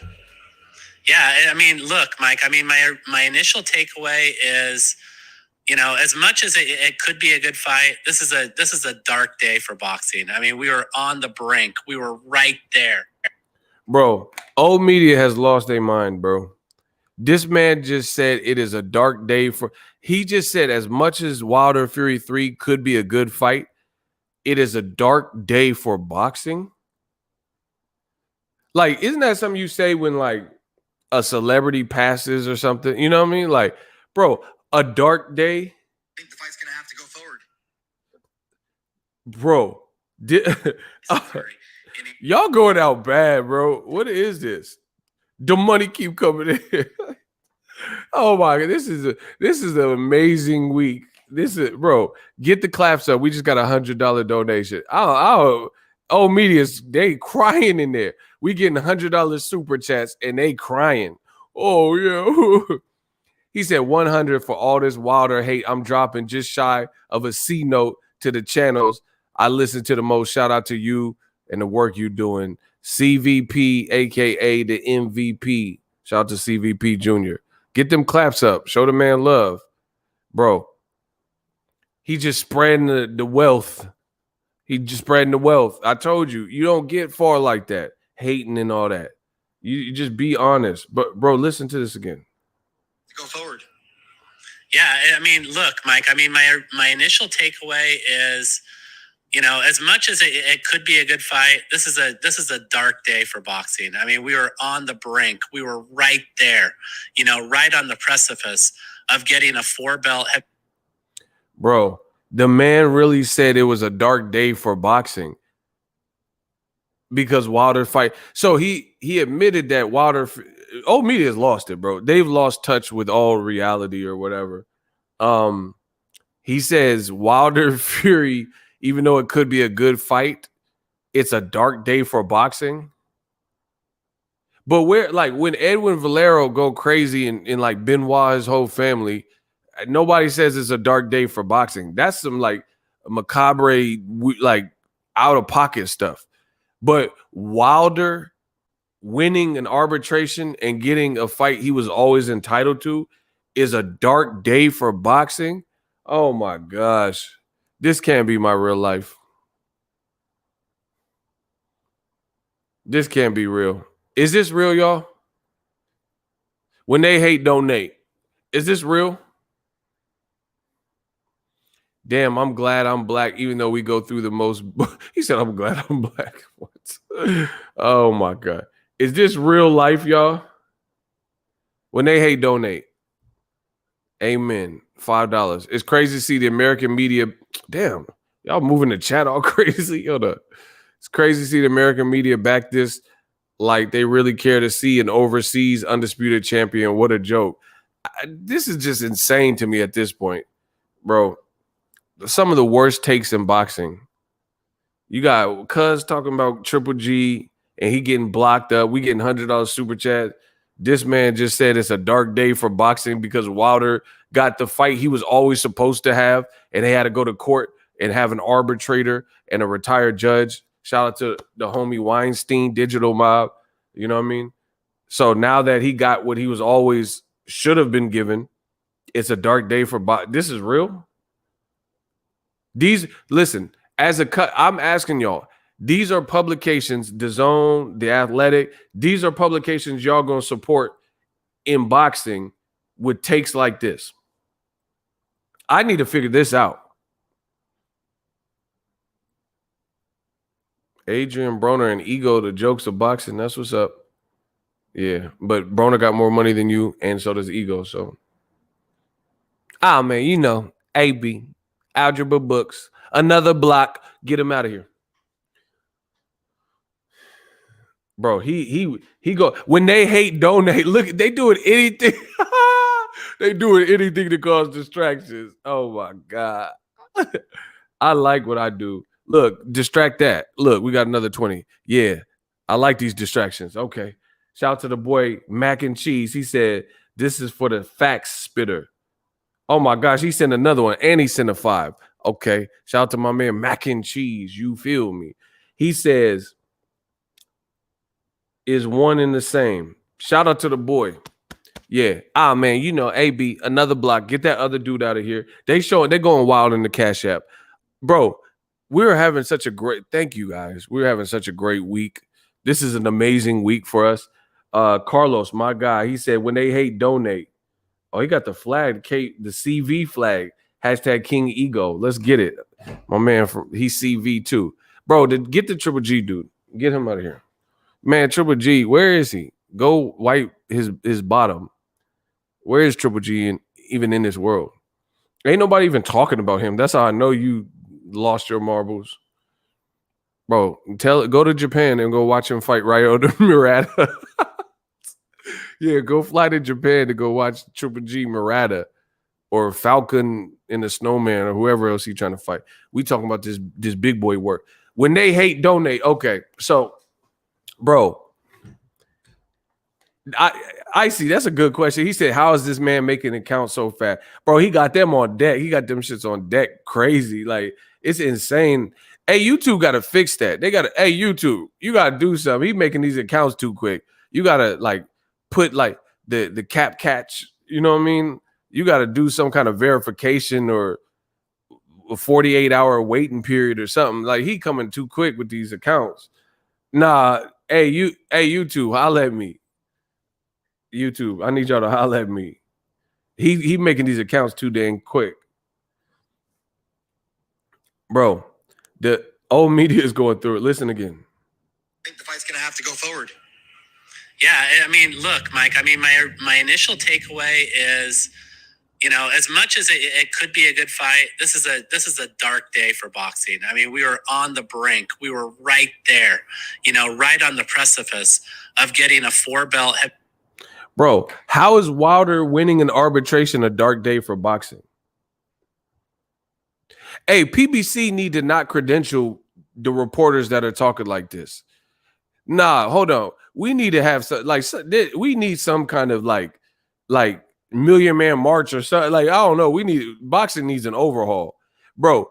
Yeah, I mean, look, Mike, I mean, my initial takeaway is, you know, as much as it could be a good fight, this is a dark day for boxing. I mean, we were on the brink. We were right there. Bro, old media has lost their mind, bro. This man just said it is a dark day for. He just said as much as Wilder Fury 3 could be a good fight, it is a dark day for boxing. Like, isn't that something you say when like a celebrity passes or something? You know what I mean? Like, bro, a dark day. I think the fight's gonna have to go forward. Bro, y'all going out bad, bro. What is this? The money keep coming in. Oh my god, this is an amazing week. This is, bro. Get the claps up. We just got $100 donation. Old media's, they crying in there. We getting $100 super chats and they crying. Oh yeah. He said 100 for all this Wilder hate. I'm dropping just shy of a C note to the channels I listen to the most. Shout out to you and the work you doing. CVP, aka the MVP. Shout out to CVP Jr. Get them claps up. Show the man love. Bro, he just spreading the wealth. He just spreading the wealth. I told you, you don't get far like that. Hating and all that. You just be honest. But, bro, listen to this again. Go forward. Yeah, I mean, look, Mike, I mean, my initial takeaway is, you know, as much as it could be a good fight, this is a dark day for boxing. I mean, we were on the brink. We were right there, you know, right on the precipice of getting a 4-belt. Bro, the man really said it was a dark day for boxing because Wilder fight. So he admitted that Wilder, old media has lost it, bro. They've lost touch with all reality or whatever. He says Wilder Fury, even though it could be a good fight, it's a dark day for boxing. But where, like, when Edwin Valero go crazy and like Benoit, his whole family, nobody says it's a dark day for boxing. That's some like macabre, like out of pocket stuff. But Wilder winning an arbitration and getting a fight he was always entitled to is a dark day for boxing. Oh my gosh. This can't be my real life. This can't be real. Is this real, y'all? When they hate, donate. Is this real? Damn, I'm glad I'm black, even though we go through the most. He said, I'm glad I'm black. What? Oh my God. Is this real life, y'all? When they hate, donate. Amen. $5. It's crazy to see the American media. Damn, y'all moving the chat all crazy. It's crazy to see the American media back this like they really care to see an overseas undisputed champion. What a joke. This is just insane to me at this point, bro. Some of the worst takes in boxing. You got Cuz talking about Triple G and he getting blocked up. We getting $100 super chat. This man just said it's a dark day for boxing because Wilder got the fight he was always supposed to have, and they had to go to court and have an arbitrator and a retired judge. Shout out to the homie Weinstein, Digital Mob. You know what I mean? So now that he got what he was always should have been given, it's a dark day for boxing. This is real. Listen, as a cut, I'm asking y'all. These are publications, DAZN, The Athletic. These are publications y'all gonna support in boxing with takes like this. I need to figure this out. Adrian Broner and Ego, the jokes of boxing. That's what's up. Yeah, but Broner got more money than you, and so does Ego. So, man, you know, AB, algebra books, another block. Get him out of here. Bro, he go when they hate, donate. Look, they doing anything. They doing anything to cause distractions. Oh my God. I like what I do. Look, distract that. Look, we got another 20. Yeah, I like these distractions. Okay. Shout out to the boy Mac and Cheese. He said, this is for the facts spitter. Oh my gosh, he sent another one and he sent a 5. Okay. Shout out to my man Mac and Cheese. You feel me? He says, is one and the same. Shout out to the boy. Yeah. Man, you know, AB, another block. Get that other dude out of here. They're going wild in the Cash App. Bro, we're having such a great, thank you guys. We're having such a great week. This is an amazing week for us. Carlos, my guy, he said when they hate, donate. Oh, he got the flag, the CV flag. Hashtag King Ego. Let's get it. My man, he's CV too. Bro, get the Triple G dude. Get him out of here. Man, Triple G, where is he? Go wipe his bottom. Where is Triple G even in this world? Ain't nobody even talking about him. That's how I know you lost your marbles. Bro, go to Japan and go watch him fight Ryo Murata. Yeah, go fly to Japan to go watch Triple G Murata or Falcon in the Snowman or whoever else he's trying to fight. We talking about this big boy work. When they hate, donate. Okay, so, bro, I see. That's a good question. He said, how is this man making it count so fast? Bro, he got them on deck. He got them shits on deck crazy. Like, it's insane. Hey, YouTube got to fix that. They got to, hey, YouTube, you got to do something. He making these accounts too quick. You got to, like, put, like, the cap catch. You know what I mean? You got to do some kind of verification or a 48-hour waiting period or something. Like, he coming too quick with these accounts. Nah, hey, YouTube, holla at me. YouTube, I need y'all to holler at me. He making these accounts too dang quick. Bro, the old media is going through it. Listen again. I think the fight's going to have to go forward. Yeah, I mean, look, Mike, I mean, my initial takeaway is, you know, as much as it could be a good fight, this is a dark day for boxing. I mean, we were on the brink. We were right there, you know, right on the precipice of getting a 4-belt. Bro, how is Wilder winning an arbitration a dark day for boxing? Hey, PBC need to not credential the reporters that are talking like this. Nah, hold on. We need to have we need some kind of like Million Man March or something. Like, I don't know. Boxing needs an overhaul, bro.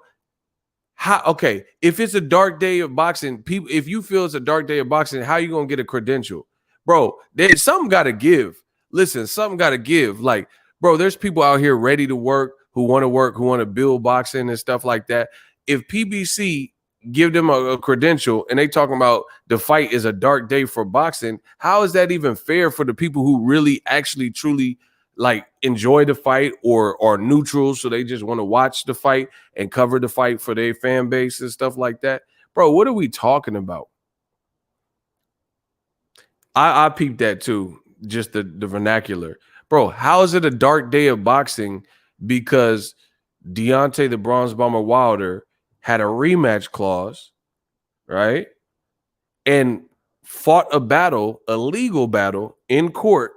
Okay, if it's a dark day of boxing, if you feel it's a dark day of boxing, how you gonna get a credential? Bro, there's something got to give. Listen, something got to give. Like, bro, there's people out here ready to work, who want to build boxing and stuff like that. If PBC give them a credential and they talking about the fight is a dark day for boxing, how is that even fair for the people who really actually truly like enjoy the fight or are neutral, so they just want to watch the fight and cover the fight for their fan base and stuff like that? Bro, what are we talking about? I peeped that too, just the vernacular. Bro, how is it a dark day of boxing because Deontay the Bronze Bomber Wilder had a rematch clause, right? And fought a legal battle in court,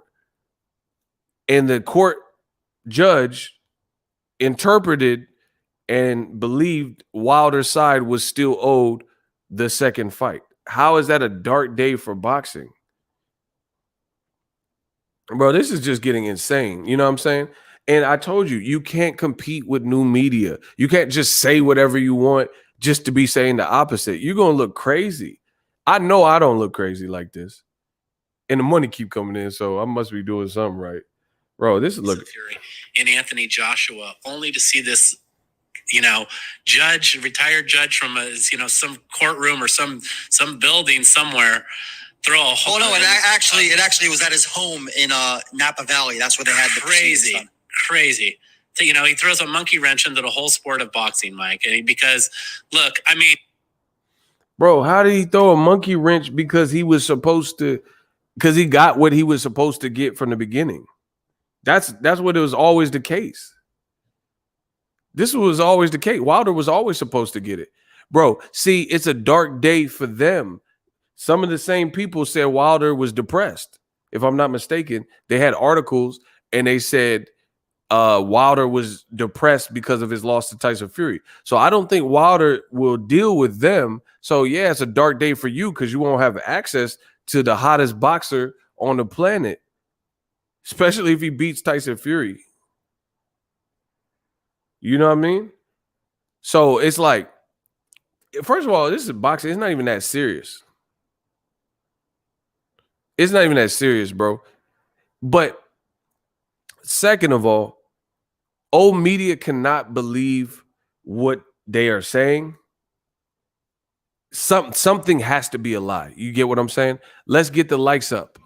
and the court judge interpreted and believed Wilder's side was still owed the second fight. How is that a dark day for boxing? Bro, this is just getting insane. You know what I'm saying? And I told you, you can't compete with new media. You can't just say whatever you want just to be saying the opposite. You're going to look crazy. I know I don't look crazy like this. And the money keep coming in, so I must be doing something right. Bro, this is looking. In Anthony Joshua, only to see this, you know, retired judge from some courtroom or some building somewhere throw a whole. Oh no! It actually was at his home in Napa Valley. That's where they had the crazy. So, you know, he throws a monkey wrench into the whole sport of boxing, Mike. Because look, I mean, bro, how did he throw a monkey wrench? Because he got what he was supposed to get from the beginning. That's what it was always the case. This was always the case. Wilder was always supposed to get it, bro. See, it's a dark day for them. Some of the same people said Wilder was depressed. If I'm not mistaken, they had articles and they said Wilder was depressed because of his loss to Tyson Fury. So I don't think Wilder will deal with them. So yeah, it's a dark day for you because you won't have access to the hottest boxer on the planet, especially if he beats Tyson Fury. You know what I mean? So it's like, first of all, this is boxing. It's not even that serious. It's not even that serious, bro. But second of all, old media cannot believe what they are saying. Something has to be a lie. You get what I'm saying? Let's get the likes up.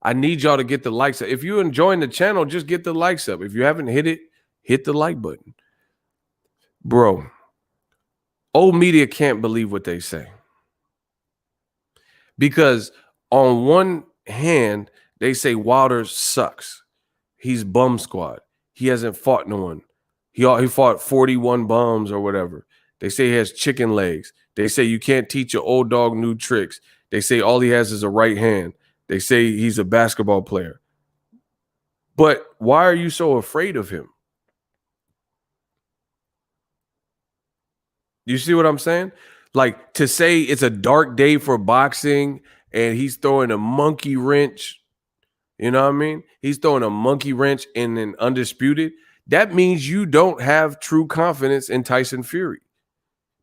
I need y'all to get the likes up. If you're enjoying the channel, just get the likes up. If you haven't hit it, hit the like button. Bro, old media can't believe what they say. Because on one hand, they say Wilder sucks. He's bum squad. He hasn't fought no one. He fought 41 bums or whatever. They say he has chicken legs. They say you can't teach your old dog new tricks. They say all he has is a right hand. They say he's a basketball player. But why are you so afraid of him? You see what I'm saying? Like, to say it's a dark day for boxing and he's throwing a monkey wrench, you know what I mean? He's throwing a monkey wrench in an undisputed. That means you don't have true confidence in Tyson Fury.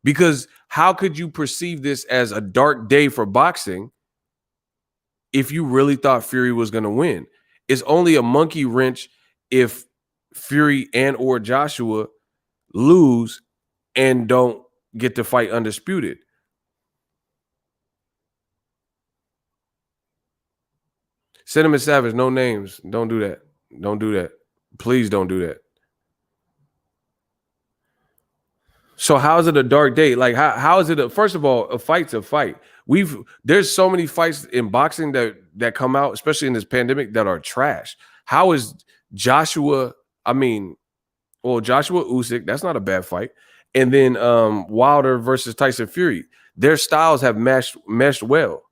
Because how could you perceive this as a dark day for boxing if you really thought Fury was going to win? It's only a monkey wrench if Fury and or Joshua lose and don't get to fight undisputed. Cinnamon Savage, no names. Don't do that. Don't do that. Please don't do that. So how is it a dark day? Like, how is it first of all, a fight's a fight. There's so many fights in boxing that come out, especially in this pandemic, that are trash. How is Joshua Usyk, that's not a bad fight. And then Wilder versus Tyson Fury. Their styles have meshed well.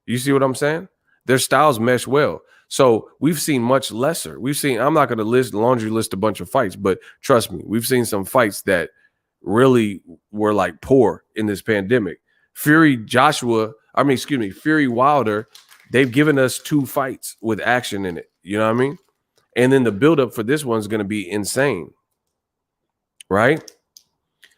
You see what I'm saying? Their styles mesh well. So we've seen much lesser. I'm not going to laundry list a bunch of fights, but trust me, we've seen some fights that really were like poor in this pandemic. Fury Wilder, they've given us 2 fights with action in it. You know what I mean? And then the buildup for this one's going to be insane. Right?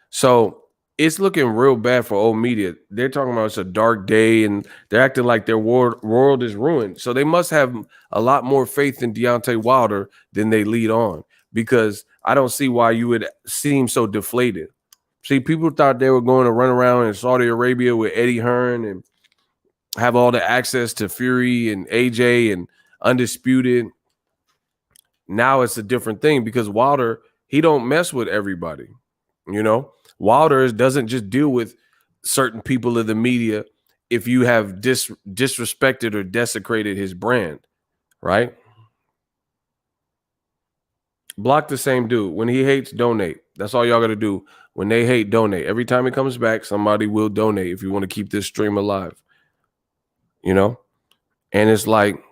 So it's looking real bad for old media. They're talking about it's a dark day and they're acting like their world is ruined. So they must have a lot more faith in Deontay Wilder than they lead on, because I don't see why you would seem so deflated. See, people thought they were going to run around in Saudi Arabia with Eddie Hearn and have all the access to Fury and AJ and undisputed. Now it's a different thing because Wilder, he don't mess with everybody. You know, Wilder doesn't just deal with certain people of the media if you have disrespected or desecrated his brand, right? Block the same dude. When he hates, donate. That's all y'all got to do. When they hate, donate. Every time he comes back, somebody will donate if you want to keep this stream alive. You know? And it's like,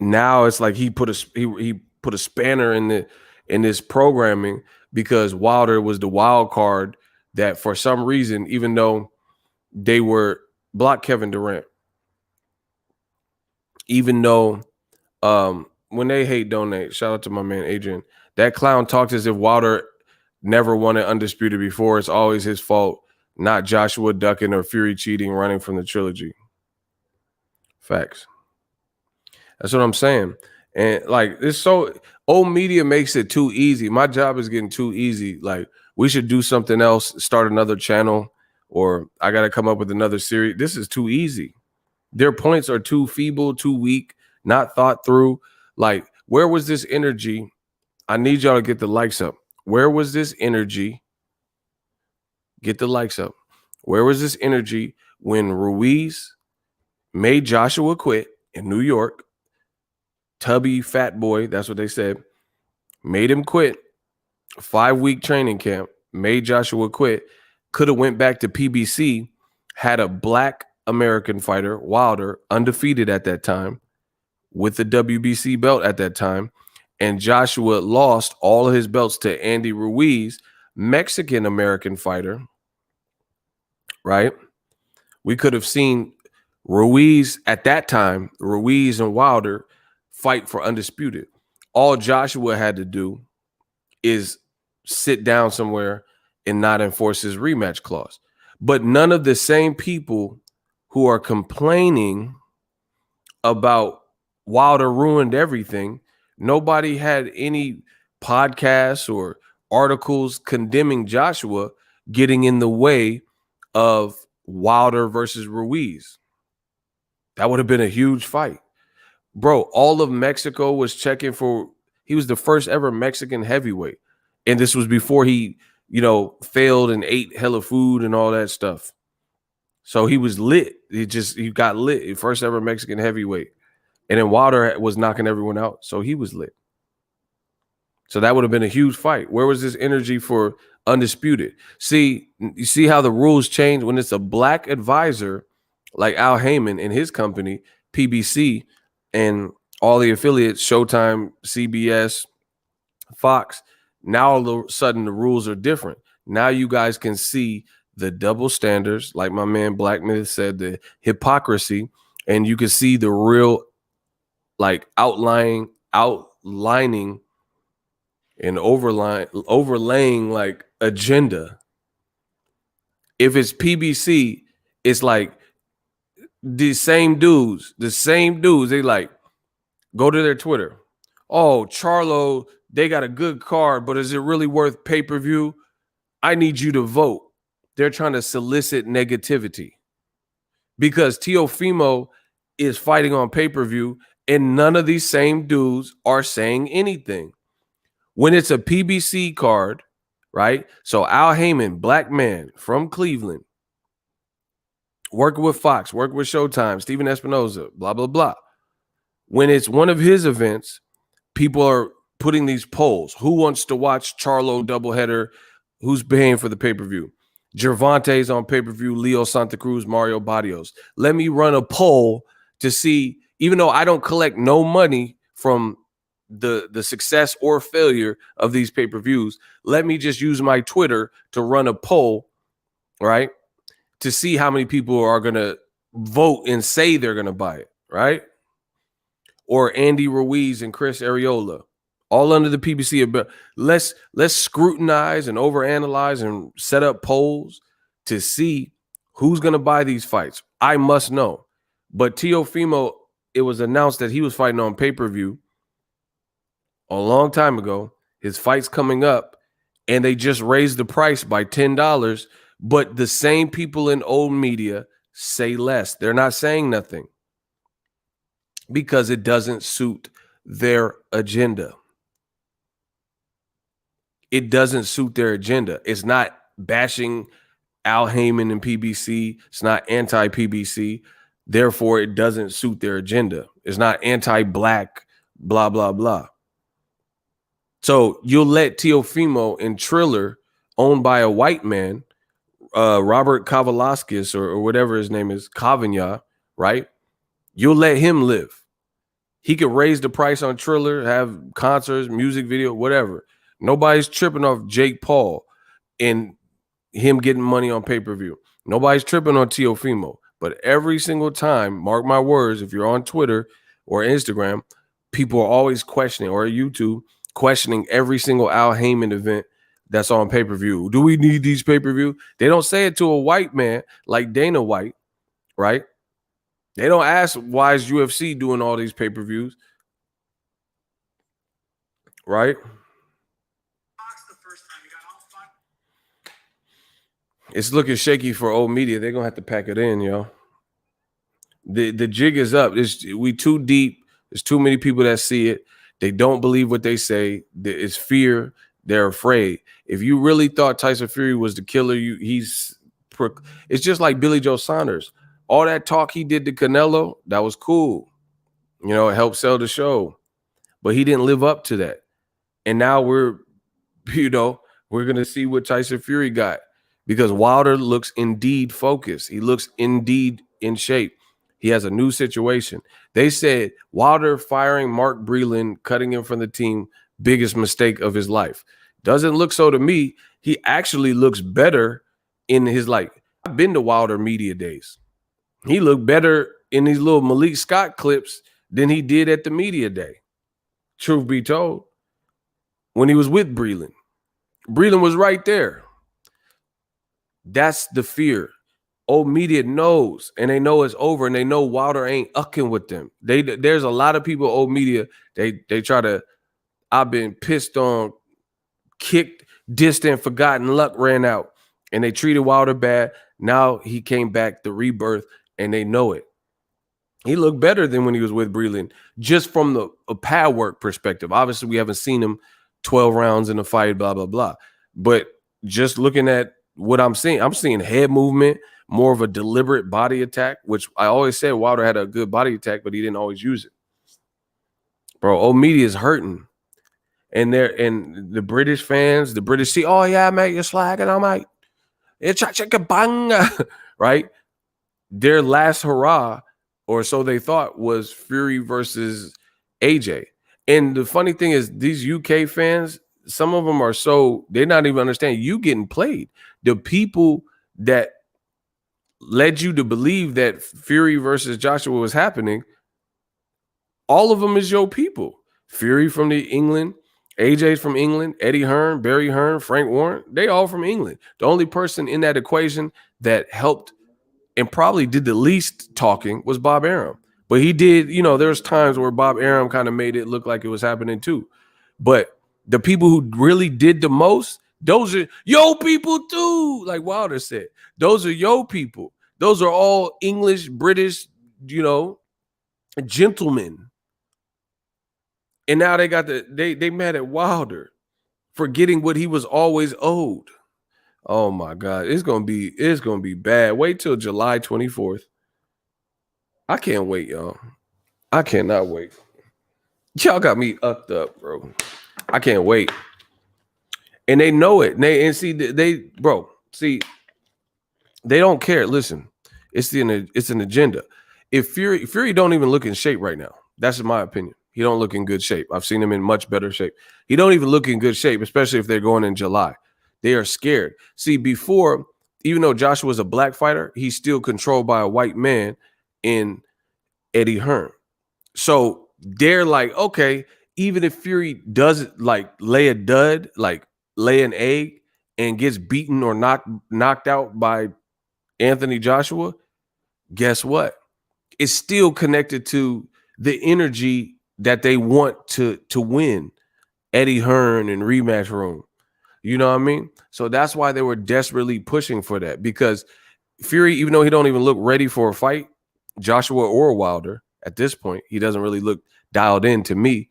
now it's like he put a spanner in this programming, because Wilder was the wild card that for some reason, even though they were block Kevin Durant, even though when they hate, donate. Shout out to my man Adrian. That clown talked as if Wilder never won an undisputed before. It's always his fault, not Joshua ducking or Fury cheating, running from the trilogy. Facts. That's what I'm saying. And like, it's so old media makes it too easy. My job is getting too easy. Like, we should do something else, start another channel, or I got to come up with another series. This is too easy. Their points are too feeble, too weak, not thought through. Like, where was this energy? I need y'all to get the likes up. Where was this energy? Get the likes up. Where was this energy when Ruiz made Joshua quit in New York? Tubby fat boy, that's what they said, made him quit. 5-week training camp, made Joshua quit. Could have went back to PBC, had a black American fighter, Wilder, undefeated at that time, with the WBC belt at that time, and Joshua lost all of his belts to Andy Ruiz, Mexican American fighter, right? We could have seen Ruiz at that time, Ruiz and Wilder fight for undisputed. All Joshua had to do is sit down somewhere and not enforce his rematch clause. But none of the same people who are complaining about Wilder ruined everything, nobody had any podcasts or articles condemning Joshua getting in the way of Wilder versus Ruiz. That would have been a huge fight. Bro, all of Mexico was checking for, he was the first ever Mexican heavyweight. And this was before he, failed and ate hella food and all that stuff. So he was lit. He got lit. First ever Mexican heavyweight. And then Wilder was knocking everyone out. So he was lit. So that would have been a huge fight. Where was this energy for Undisputed? See, you see how the rules change when it's a black advisor like Al Heyman and his company, PBC, and all the affiliates, Showtime, CBS, Fox. Now all of a sudden the rules are different. Now you guys can see the double standards, like my man Black Myth said, the hypocrisy, and you can see the real, like, outlining and overlaying like agenda. If it's PBC, it's like the same dudes, they like go to their Twitter. Oh, Charlo, they got a good card, but is it really worth pay-per-view? I need you to vote. They're trying to solicit negativity because Teofimo is fighting on pay-per-view and none of these same dudes are saying anything. When it's a PBC card, right? So Al Heyman, black man from Cleveland, working with Fox, working with Showtime, Steven Espinoza, blah, blah, blah. When it's one of his events, people are putting these polls. Who wants to watch Charlo doubleheader? Who's paying for the pay-per-view? Gervonta's on pay-per-view, Leo Santa Cruz, Mario Barrios. Let me run a poll to see, even though I don't collect no money from the success or failure of these pay-per-views, let me just use my Twitter to run a poll, right? To see how many people are going to vote and say they're going to buy it, right? Or Andy Ruiz and Chris Arreola, all under the PBC. Let's scrutinize and overanalyze and set up polls to see who's going to buy these fights. I must know. But Teofimo, it was announced that he was fighting on pay-per-view a long time ago. His fight's coming up, and they just raised the price by $10. But the same people in old media say less. They're not saying nothing because it doesn't suit their agenda. It doesn't suit their agenda. It's not bashing Al Heyman and PBC. It's not anti-PBC. Therefore, it doesn't suit their agenda. It's not anti-black, blah, blah, blah. So you'll let Teofimo and Triller, owned by a white man, Robert Kavalaskis or whatever his name is, Kavanya, right? You'll let him live. He could raise the price on Triller, have concerts, music video, whatever. Nobody's tripping off Jake Paul and him getting money on pay-per-view. Nobody's tripping on Teofimo. But every single time, mark my words, if you're on Twitter or Instagram, people are always questioning, or YouTube, questioning every single Al Heyman event that's on pay-per-view. Do we need these pay-per-view? They don't say it to a white man like Dana White, right? They don't ask, why is UFC doing all these pay-per-views, right? It's looking shaky for old media. They're going to have to pack it in, yo. The jig is up. We too deep. There's too many people that see it. They don't believe what they say. It's fear. They're afraid. If you really thought Tyson Fury was the killer, it's just like Billy Joe Saunders. All that talk he did to Canelo, that was cool. It helped sell the show. But he didn't live up to that. And now we're going to see what Tyson Fury got. Because Wilder looks indeed focused. He looks indeed in shape. He has a new situation. They said Wilder firing Mark Breland, cutting him from the team, biggest mistake of his life. Doesn't look so to me. He actually looks better in his, I've been to Wilder media days. He looked better in these little Malik Scott clips than he did at the media day. Truth be told, when he was with Breland. Breland was right there. That's the fear. Old media knows, and they know it's over, and they know Wilder ain't ucking with them. There's a lot of people, old media, they try to, I've been pissed on, kicked, distant, forgotten, luck ran out. and they treated Wilder bad. Now he came back, the rebirth, and they know it. He looked better than when he was with Breland, just from a pad work perspective. Obviously, we haven't seen him 12 rounds in a fight, blah, blah, blah. But just looking at what I'm seeing head movement, more of a deliberate body attack, which I always said Wilder had a good body attack, but he didn't always use it. Bro, old media is hurting. And the British fans, the British see, oh yeah, mate, you're slacking, I'm like, it's a bang, right? Their last hurrah, or so they thought, was Fury versus AJ. And the funny thing is, these UK fans, some of them are they're not even understanding you getting played. The people that led you to believe that Fury versus Joshua was happening, all of them is your people. Fury from England, AJ's from England, Eddie Hearn, Barry Hearn, Frank Warren, they all from England. The only person in that equation that helped and probably did the least talking was Bob Arum. But he did, there's times where Bob Arum kind of made it look like it was happening too. But the people who really did the most, those are yo people too, like Wilder said. Those are yo people. Those are all English, British, gentlemen. And now they got they mad at Wilder for getting what he was always owed. Oh my God, it's gonna be bad. Wait till July 24th. I can't wait, y'all. I cannot wait. Y'all got me upped up, bro. I can't wait. And they know it. They don't care. Listen, it's an agenda. If Fury don't even look in shape right now. That's in my opinion. He don't look in good shape. I've seen him in much better shape. He don't even look in good shape, especially if they're going in July. They are scared. See, before, even though Joshua was a black fighter, he's still controlled by a white man in Eddie Hearn. So they're like, okay, even if Fury doesn't like lay a dud, like lay an egg and gets beaten or knocked out by Anthony Joshua, guess what? It's still connected to the energy that they want to win Eddie Hearn and rematch room. You know what I mean? So that's why they were desperately pushing for that, because Fury, even though he don't even look ready for a fight, Joshua or Wilder at this point, he doesn't really look dialed in to me.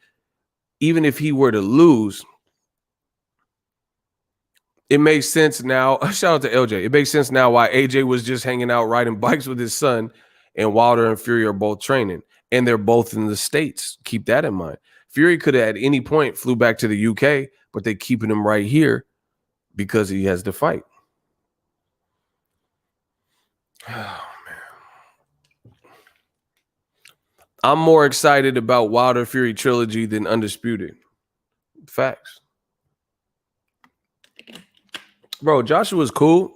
Even if he were to lose, it makes sense now. Shout out to LJ. It makes sense now why AJ was just hanging out riding bikes with his son, and Wilder and Fury are both training, and they're both in the States. Keep that in mind. Fury could have at any point flew back to the UK, but they're keeping him right here because he has to fight. Oh, man. I'm more excited about Wilder Fury trilogy than Undisputed. Facts. Bro, Joshua's cool.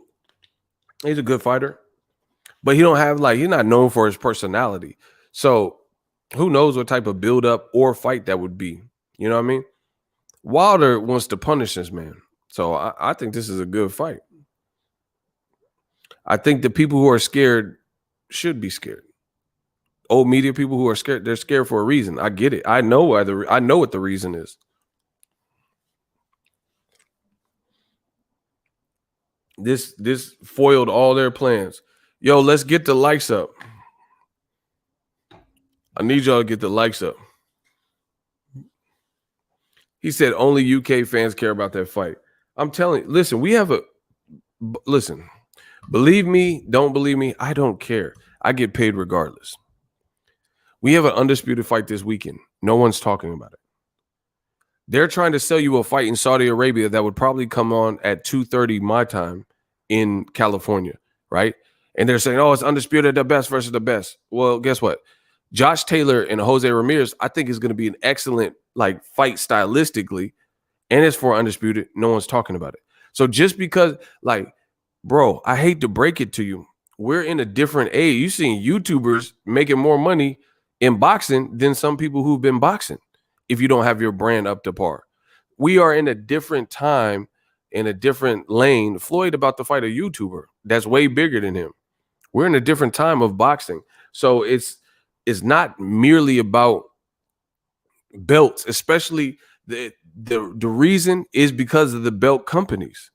He's a good fighter. But he don't have, he's not known for his personality. So who knows what type of build-up or fight that would be. You know what I mean? Wilder wants to punish this man. So I think this is a good fight. I think the people who are scared should be scared. Old media people who are scared, they're scared for a reason. I get it. I know what the reason is. This foiled all their plans. Yo, let's get the likes up. I need y'all to get the likes up. He said only UK fans care about that fight. I'm telling you, listen, believe me, don't believe me, I don't care. I get paid regardless. We have an undisputed fight this weekend. No one's talking about it. They're trying to sell you a fight in Saudi Arabia that would probably come on at 2:30 my time in California, right? And they're saying, oh, it's undisputed, the best versus the best. Well, guess what? Josh Taylor and Jose Ramirez, I think, is going to be an excellent fight stylistically, and it's for undisputed. No one's talking about it. So just because, bro, I hate to break it to you, we're in a different age. You've seen YouTubers making more money in boxing than some people who've been boxing if you don't have your brand up to par. We are in a different time, in a different lane. Floyd about to fight a YouTuber that's way bigger than him. We're in a different time of boxing. So it's not merely about belts, especially the reason is because of the belt companies.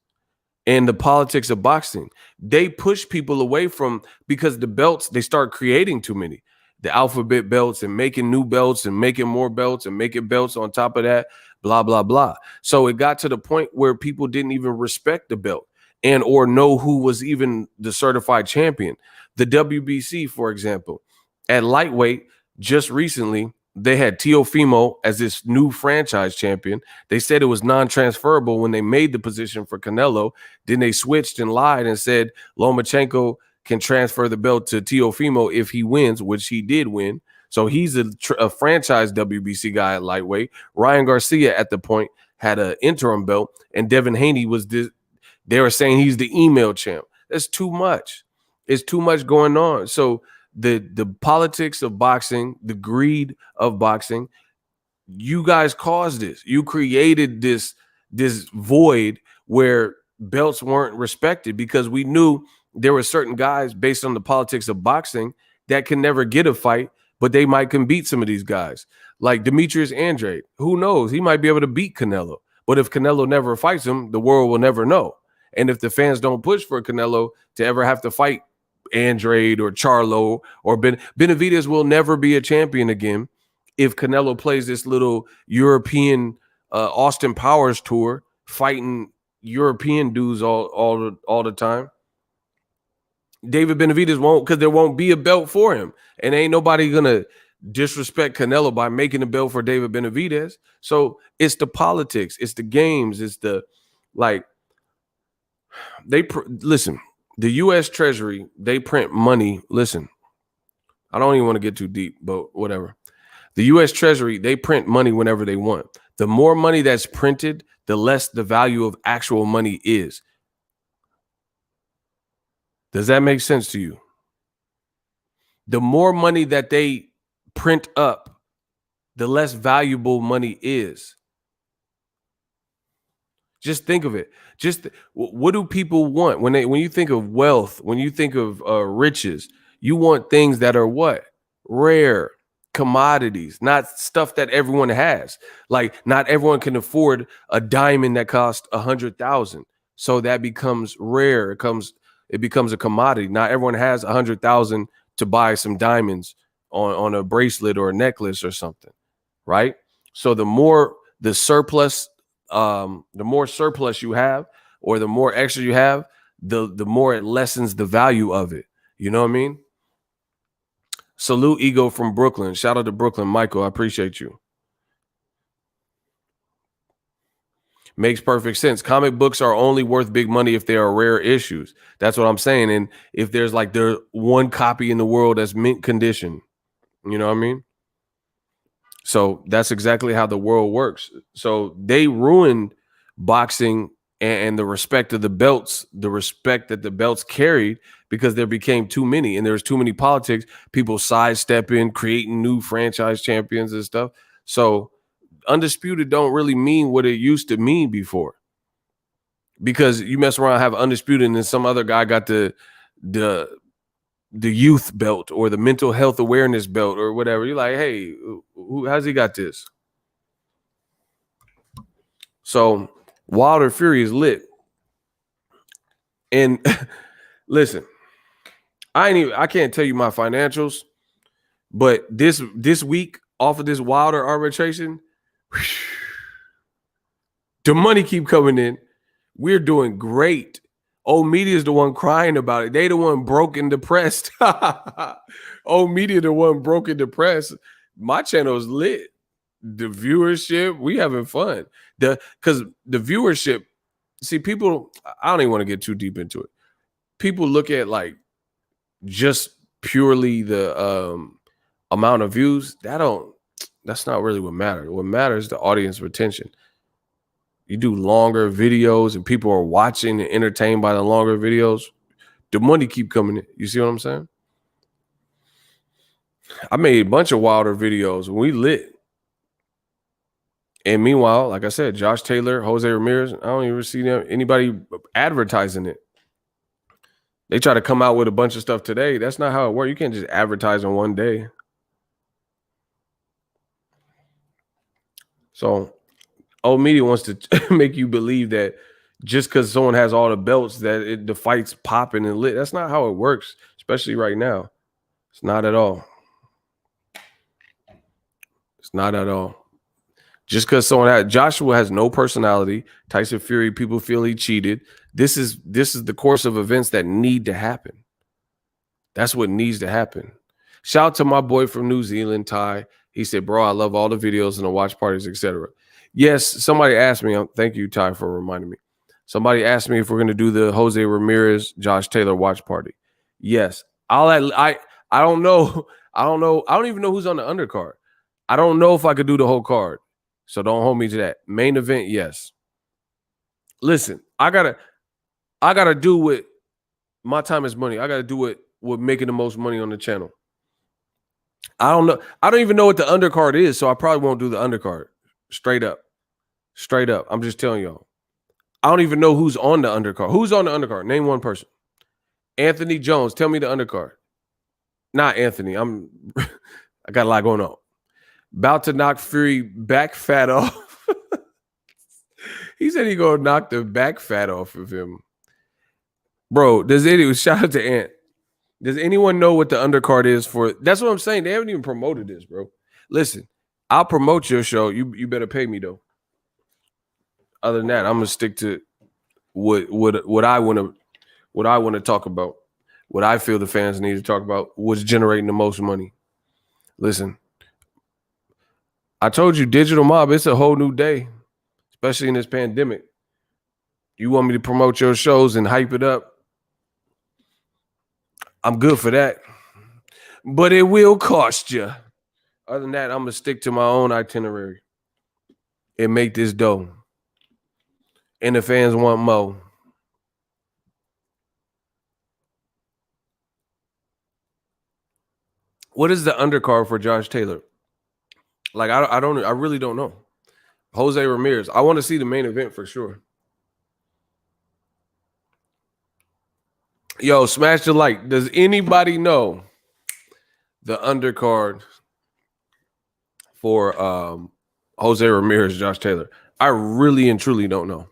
and the politics of boxing. They push people away from, because the belts, they start creating too many. The alphabet belts and making new belts and making more belts and making belts on top of that, blah, blah, blah. So it got to the point where people didn't even respect the belt and or know who was even the certified champion. The WBC, for example, at lightweight, just recently, they had Teofimo as this new franchise champion. They said it was non-transferable when they made the position for Canelo. Then they switched and lied and said Lomachenko can transfer the belt to Teofimo if he wins, which he did win. So he's a franchise WBC guy at lightweight. Ryan Garcia at the point had an interim belt, and Devin Haney was this. They were saying he's the email champ. That's too much. It's too much going on. So the politics of boxing, the greed of boxing, you guys caused this. You created this void where belts weren't respected, because we knew there were certain guys based on the politics of boxing that can never get a fight, but they might can beat some of these guys. Like Demetrius Andrade. Who knows? He might be able to beat Canelo. But if Canelo never fights him, the world will never know. And if the fans don't push for Canelo to ever have to fight Andrade or Charlo or Benavidez will never be a champion again if Canelo plays this little European Austin Powers tour, fighting European dudes all the time. David Benavidez won't, because there won't be a belt for him, and ain't nobody gonna disrespect Canelo by making a belt for David Benavidez. So it's the politics, it's the games, it's the like. Listen. The U.S. Treasury, they print money. Listen, I don't even want to get too deep, but whatever. The U.S. Treasury, they print money whenever they want. The more money that's printed, the less the value of actual money is. Does that make sense to you? The more money that they print up, the less valuable money is. Just think of it. Just what do people want when you think of wealth, when you think of riches? You want things that are what? Rare commodities, not stuff that everyone has. Like not everyone can afford a diamond that costs 100,000. So that becomes rare. It becomes a commodity. Not everyone has 100,000 to buy some diamonds on a bracelet or a necklace or something, right? So the more surplus you have, or the more extra you have, the more it lessens the value of it. You know what I mean? Salute Ego from Brooklyn. Shout out to Brooklyn, Michael. I appreciate you. Makes perfect sense. Comic books are only worth big money if they are rare issues. That's what I'm saying. And if there's like one copy in the world that's mint condition, you know what I mean? So that's exactly how the world works. So they ruined boxing and the respect of the belts, the respect that the belts carried, because there became too many and there was too many politics, people sidestepping, creating new franchise champions and stuff. So undisputed don't really mean what it used to mean before, because you mess around, have undisputed, and then some other guy got the youth belt or the mental health awareness belt or whatever. You're like, hey, how's he got this? So Wilder Fury is lit. And listen, I can't tell you my financials, but this week off of this Wilder arbitration, the money keep coming in. We're doing great. Old media is the one crying about it. They the one broke and depressed. Old media the one broke and depressed. My channel is lit. The viewership, we having fun. Because the viewership, see, people, I don't even want to get too deep into it. People look at like just purely the amount of views. That's not really what matters. What matters is the audience retention. You do longer videos and people are watching and entertained by the longer videos, the money keep coming in. You see what I'm saying? I made a bunch of Wilder videos and we lit. And meanwhile, like I said, Josh Taylor, Jose Ramirez, I don't even see anybody advertising it. They try to come out with a bunch of stuff today. That's not how it works. You can't just advertise on one day. So old media wants to make you believe that just because someone has all the belts that the fight's popping and lit. That's not how it works, especially right now. It's not at all. It's not at all. Just because Joshua has no personality. Tyson Fury, people feel he cheated. This is the course of events that need to happen. That's what needs to happen. Shout out to my boy from New Zealand, Ty. He said, bro, I love all the videos and the watch parties, etc. Yes, somebody asked me, thank you, Ty, for reminding me. Somebody asked me if we're going to do the Jose Ramirez, Josh Taylor watch party. Yes. I don't know. I don't even know who's on the undercard. I don't know if I could do the whole card. So don't hold me to that. Main event, yes. Listen, I gotta do what my time is money. I gotta do what making the most money on the channel. I don't know. I don't even know what the undercard is, so I probably won't do the undercard. Straight up. Straight up. I'm just telling y'all. I don't even know who's on the undercard. Who's on the undercard? Name one person. Anthony Jones. Tell me the undercard. Not Anthony. I got a lot going on. About to knock Fury back fat off. He said he gonna knock the back fat off of him. Bro, shout out to Ant. Does anyone know what the undercard is for? That's what I'm saying. They haven't even promoted this, bro. Listen, I'll promote your show. You better pay me though. Other than that, I'm gonna stick to what I want to talk about. What I feel the fans need to talk about. What's generating the most money. Listen, I told you, Digital Mob. It's a whole new day, especially in this pandemic. You want me to promote your shows and hype it up? I'm good for that. But it will cost you. Other than that, I'm going to stick to my own itinerary and make this dough. And the fans want more. What is the undercard for Josh Taylor? Like, I really don't know. Jose Ramirez. I want to see the main event for sure. Yo, smash the like. Does anybody know the undercard for Jose Ramirez, Josh Taylor? I really and truly don't know.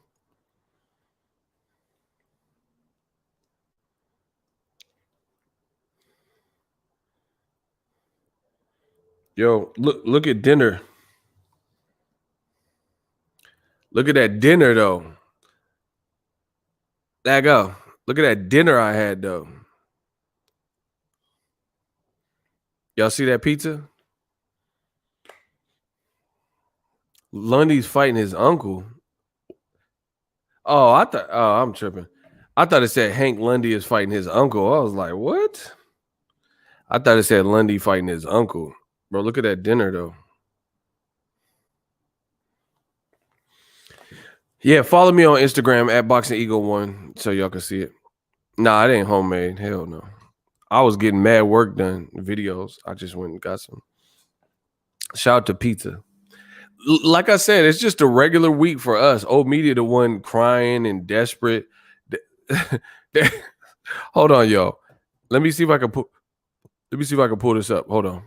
Yo, look at dinner. Look at that dinner though. There you go. Look at that dinner I had though. Y'all see that pizza? Lundy's fighting his uncle. Oh, I'm tripping. I thought it said Hank Lundy is fighting his uncle. I was like, what? I thought it said Lundy fighting his uncle. Bro, look at that dinner though. Yeah, follow me on Instagram at Boxingego1 so y'all can see it. Nah, it ain't homemade. Hell no. I was getting mad work done, videos. I just went and got some. Shout out to pizza. Like I said, it's just a regular week for us. Old Media, the one crying and desperate. Hold on, y'all. Let me see if I can pull this up. Hold on.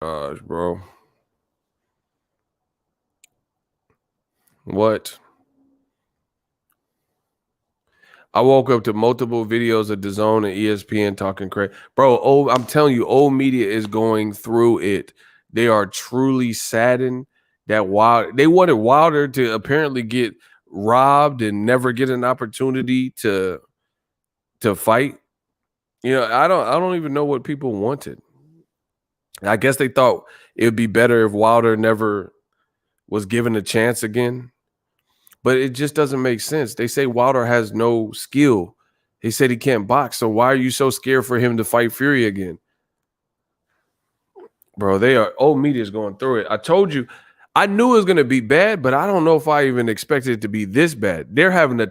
gosh, bro. What? I woke up to multiple videos of DAZN and ESPN talking crazy. Bro, I'm telling you, old media is going through it. They are truly saddened that they wanted Wilder to apparently get robbed and never get an opportunity to fight. You know, I don't even know what people wanted. I guess they thought it would be better if Wilder never was given a chance again. But it just doesn't make sense. They say Wilder has no skill. He said he can't box. So why are you so scared for him to fight Fury again? Bro, old media is going through it. I told you, I knew it was going to be bad, but I don't know if I even expected it to be this bad. They're having a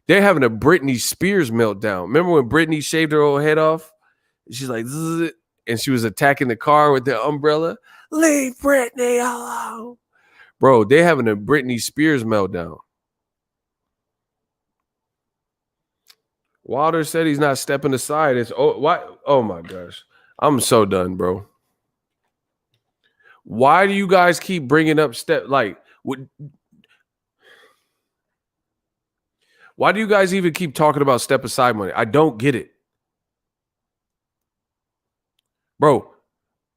Britney Spears meltdown. Remember when Britney shaved her whole head off? She's like, zzz, and she was attacking the car with the umbrella. Leave Britney alone. Bro, they're having a Britney Spears meltdown. Wilder said he's not stepping aside. Oh my gosh. I'm so done, bro. Why do you guys keep bringing up why do you guys even keep talking about step aside money? I don't get it. Bro,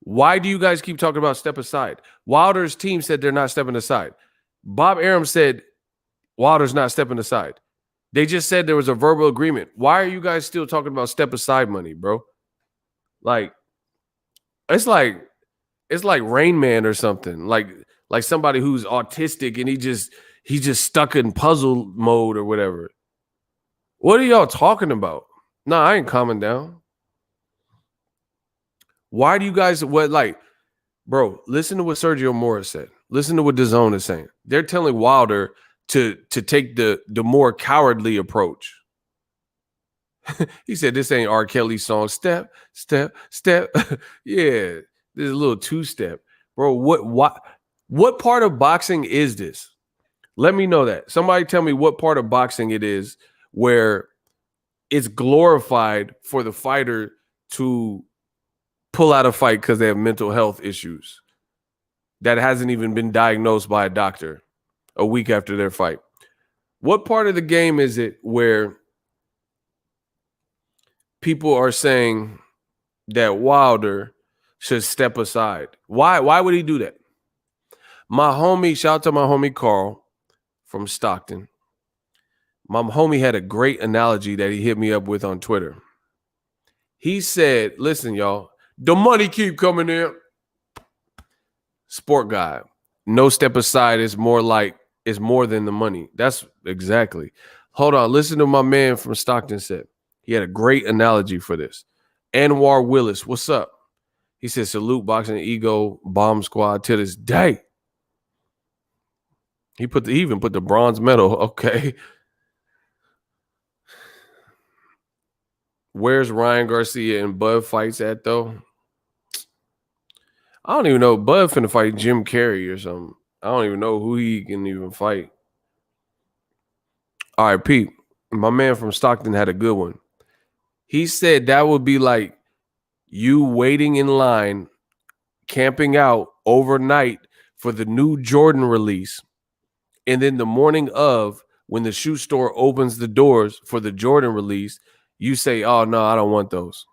why do you guys keep talking about step aside? Wilder's team said they're not stepping aside. Bob Arum said Wilder's not stepping aside. They just said there was a verbal agreement. Why are you guys still talking about step aside money, bro? Like, it's like Rain Man or something. Like somebody who's autistic and he just stuck in puzzle mode or whatever. What are y'all talking about? Nah, I ain't calming down. Why do you guys bro, listen to what Sergio Morris said. Listen to what DAZN is saying. They're telling Wilder to take the more cowardly approach. He said this ain't R. Kelly's song. Step, step, step. Yeah, there's a little two-step. Bro, what part of boxing is this? Let me know that. Somebody tell me what part of boxing it is where it's glorified for the fighter to pull out a fight because they have mental health issues that hasn't even been diagnosed by a doctor a week after their fight. What part of the game is it where people are saying that Wilder should step aside? Why would he do that? Shout out to my homie Carl from Stockton. My homie had a great analogy that he hit me up with on Twitter. He said, listen, y'all, the money keep coming in. Sport guy. No step aside is more than the money. That's exactly. Hold on. Listen to my man from Stockton said. He had a great analogy for this. Anwar Willis, what's up? He said, salute Boxingego bomb squad to this day. He even put the bronze medal. Okay. Where's Ryan Garcia and Bud fights at, though? I don't even know. Bud finna fight Jim Carrey or something. I don't even know who he can even fight. All right, Pete. My man from Stockton had a good one. He said that would be like you waiting in line, camping out overnight for the new Jordan release. And then the morning of, when the shoe store opens the doors for the Jordan release, you say, oh, no, I don't want those.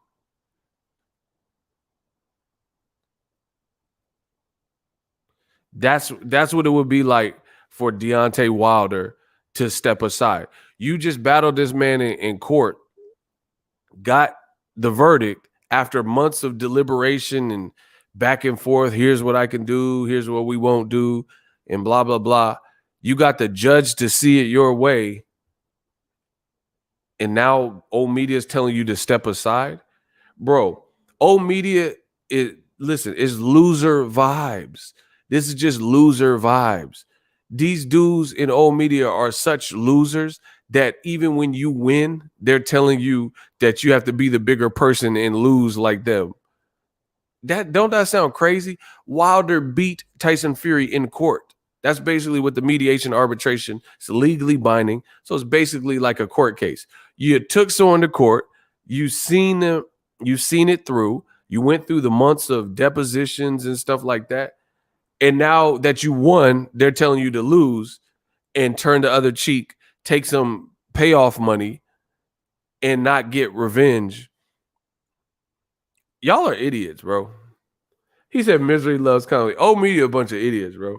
That's what it would be like for Deontay Wilder to step aside. You just battled this man in court, got the verdict after months of deliberation and back and forth. Here's what I can do. Here's what we won't do, and blah, blah, blah. You got the judge to see it your way. And now old media is telling you to step aside. Bro, old media is loser vibes. This is just loser vibes. These dudes in old media are such losers that even when you win, they're telling you that you have to be the bigger person and lose like them. Don't that sound crazy? Wilder beat Tyson Fury in court. That's basically what the mediation arbitration is, legally binding. So it's basically like a court case. You took someone to court, you've seen it through, You went through the months of depositions and stuff like that. And now that you won, they're telling you to lose and turn the other cheek, take some payoff money and not get revenge. Y'all are idiots, bro. He said misery loves comedy. Oh, media, a bunch of idiots, bro.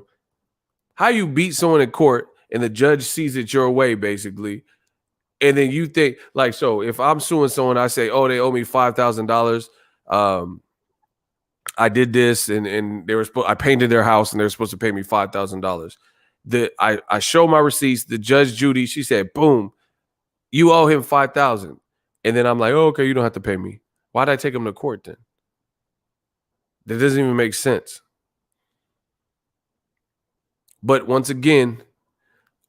How you beat someone in court and the judge sees it your way, basically. And then you think, like, so if I'm suing someone, I say, oh, they owe me $5,000. I did this and they were I painted their house and they're supposed to pay me $5,000. I show my receipts. The judge Judy, she said, boom, you owe him $5,000. And then I'm like, oh, okay, you don't have to pay me. Why'd I take him to court then? That doesn't even make sense. But once again,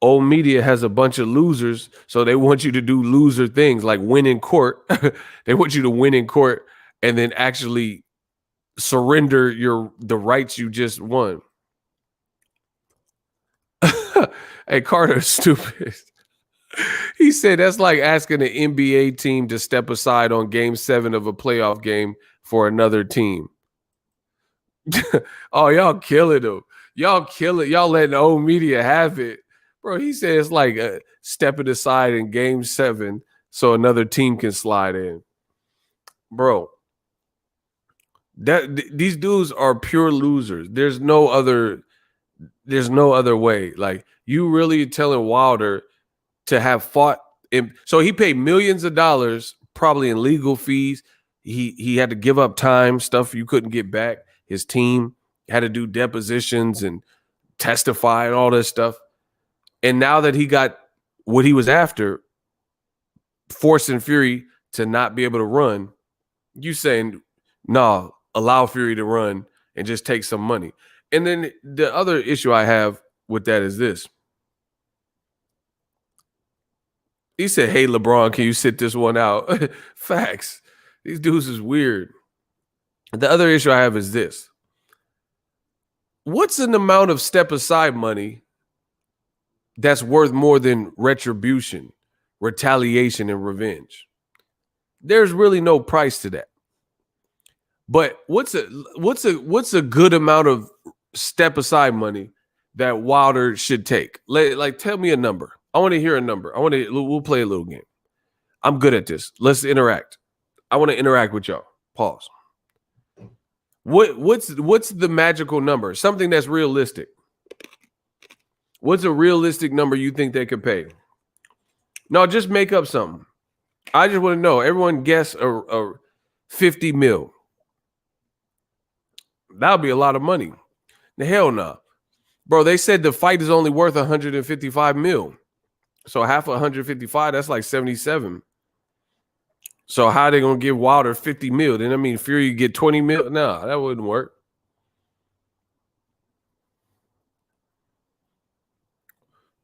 old media has a bunch of losers, so they want you to do loser things like win in court. They want you to win in court and then actually surrender the rights you just won. Hey, Carter's stupid. He said that's like asking an NBA team to step aside on game 7 of a playoff game for another team. Oh, y'all killing him. Y'all kill it. Y'all letting the old media have it. Bro, he said it's like stepping aside in game 7 so another team can slide in. Bro, these dudes are pure losers. There's no other way. Like, you really telling Wilder to have fought so he paid millions of dollars probably in legal fees. He had to give up time, stuff you couldn't get back. His team had to do depositions and testify and all this stuff. And now that he got what he was after, forcing Fury to not be able to run, you saying, no, allow Fury to run and just take some money. And then the other issue I have with that is this. He said, hey, LeBron, can you sit this one out? Facts. These dudes is weird. The other issue I have is this. What's an amount of step aside money that's worth more than retribution, retaliation, and revenge? There's really no price to that. But what's a good amount of step aside money that Wilder should take? Like, tell me a number. I want to hear a number. We'll play a little game. I'm good at this. Let's interact. I want to interact with y'all. Pause. What's the magical number? Something that's realistic. What's a realistic number you think they could pay? No, just make up something. I just want to know. Everyone guess a 50 mil. That would be a lot of money. The hell no. Bro, they said the fight is only worth 155 mil. So half of 155, that's like 77. So how are they going to give Wilder 50 mil? Then I mean, Fury get 20 mil? No, that wouldn't work.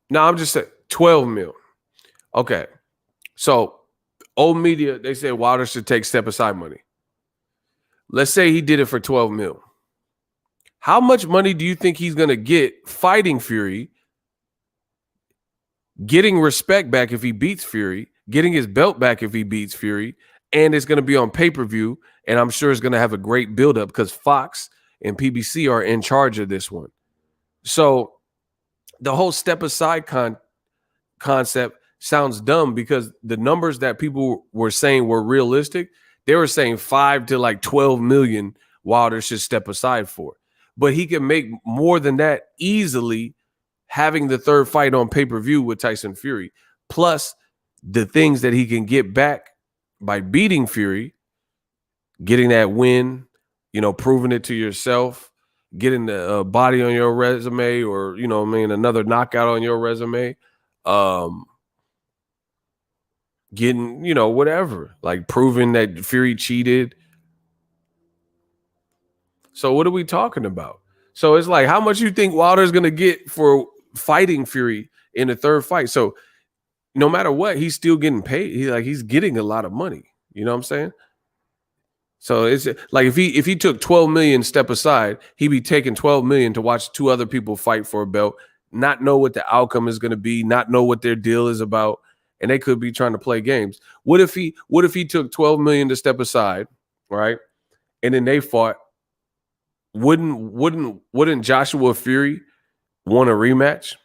No, I'm just saying 12 mil. Okay. So old media, they said Wilder should take step aside money. Let's say he did it for 12 mil. How much money do you think he's going to get fighting Fury, getting respect back if he beats Fury, getting his belt back if he beats Fury, and it's going to be on pay-per-view, and I'm sure it's going to have a great buildup because Fox and PBC are in charge of this one. So the whole step aside concept sounds dumb because the numbers that people were saying were realistic, they were saying 5 to like 12 million Wilder should step aside for. But he can make more than that easily having the third fight on pay-per-view with Tyson Fury, plus the things that he can get back by beating Fury, getting that win, proving it to yourself, getting the body on your resume or, another knockout on your resume, getting, whatever, like proving that Fury cheated. So what are we talking about? So it's like, how much you think Wilder's going to get for fighting Fury in the third fight? So no matter what, he's still getting paid. He's getting a lot of money. You know what I'm saying? So it's like if he took 12 million step aside, he'd be taking 12 million to watch two other people fight for a belt, not know what the outcome is going to be, not know what their deal is about, and they could be trying to play games. What if he took 12 million to step aside, right? and then they fought, wouldn't Joshua Fury want a rematch?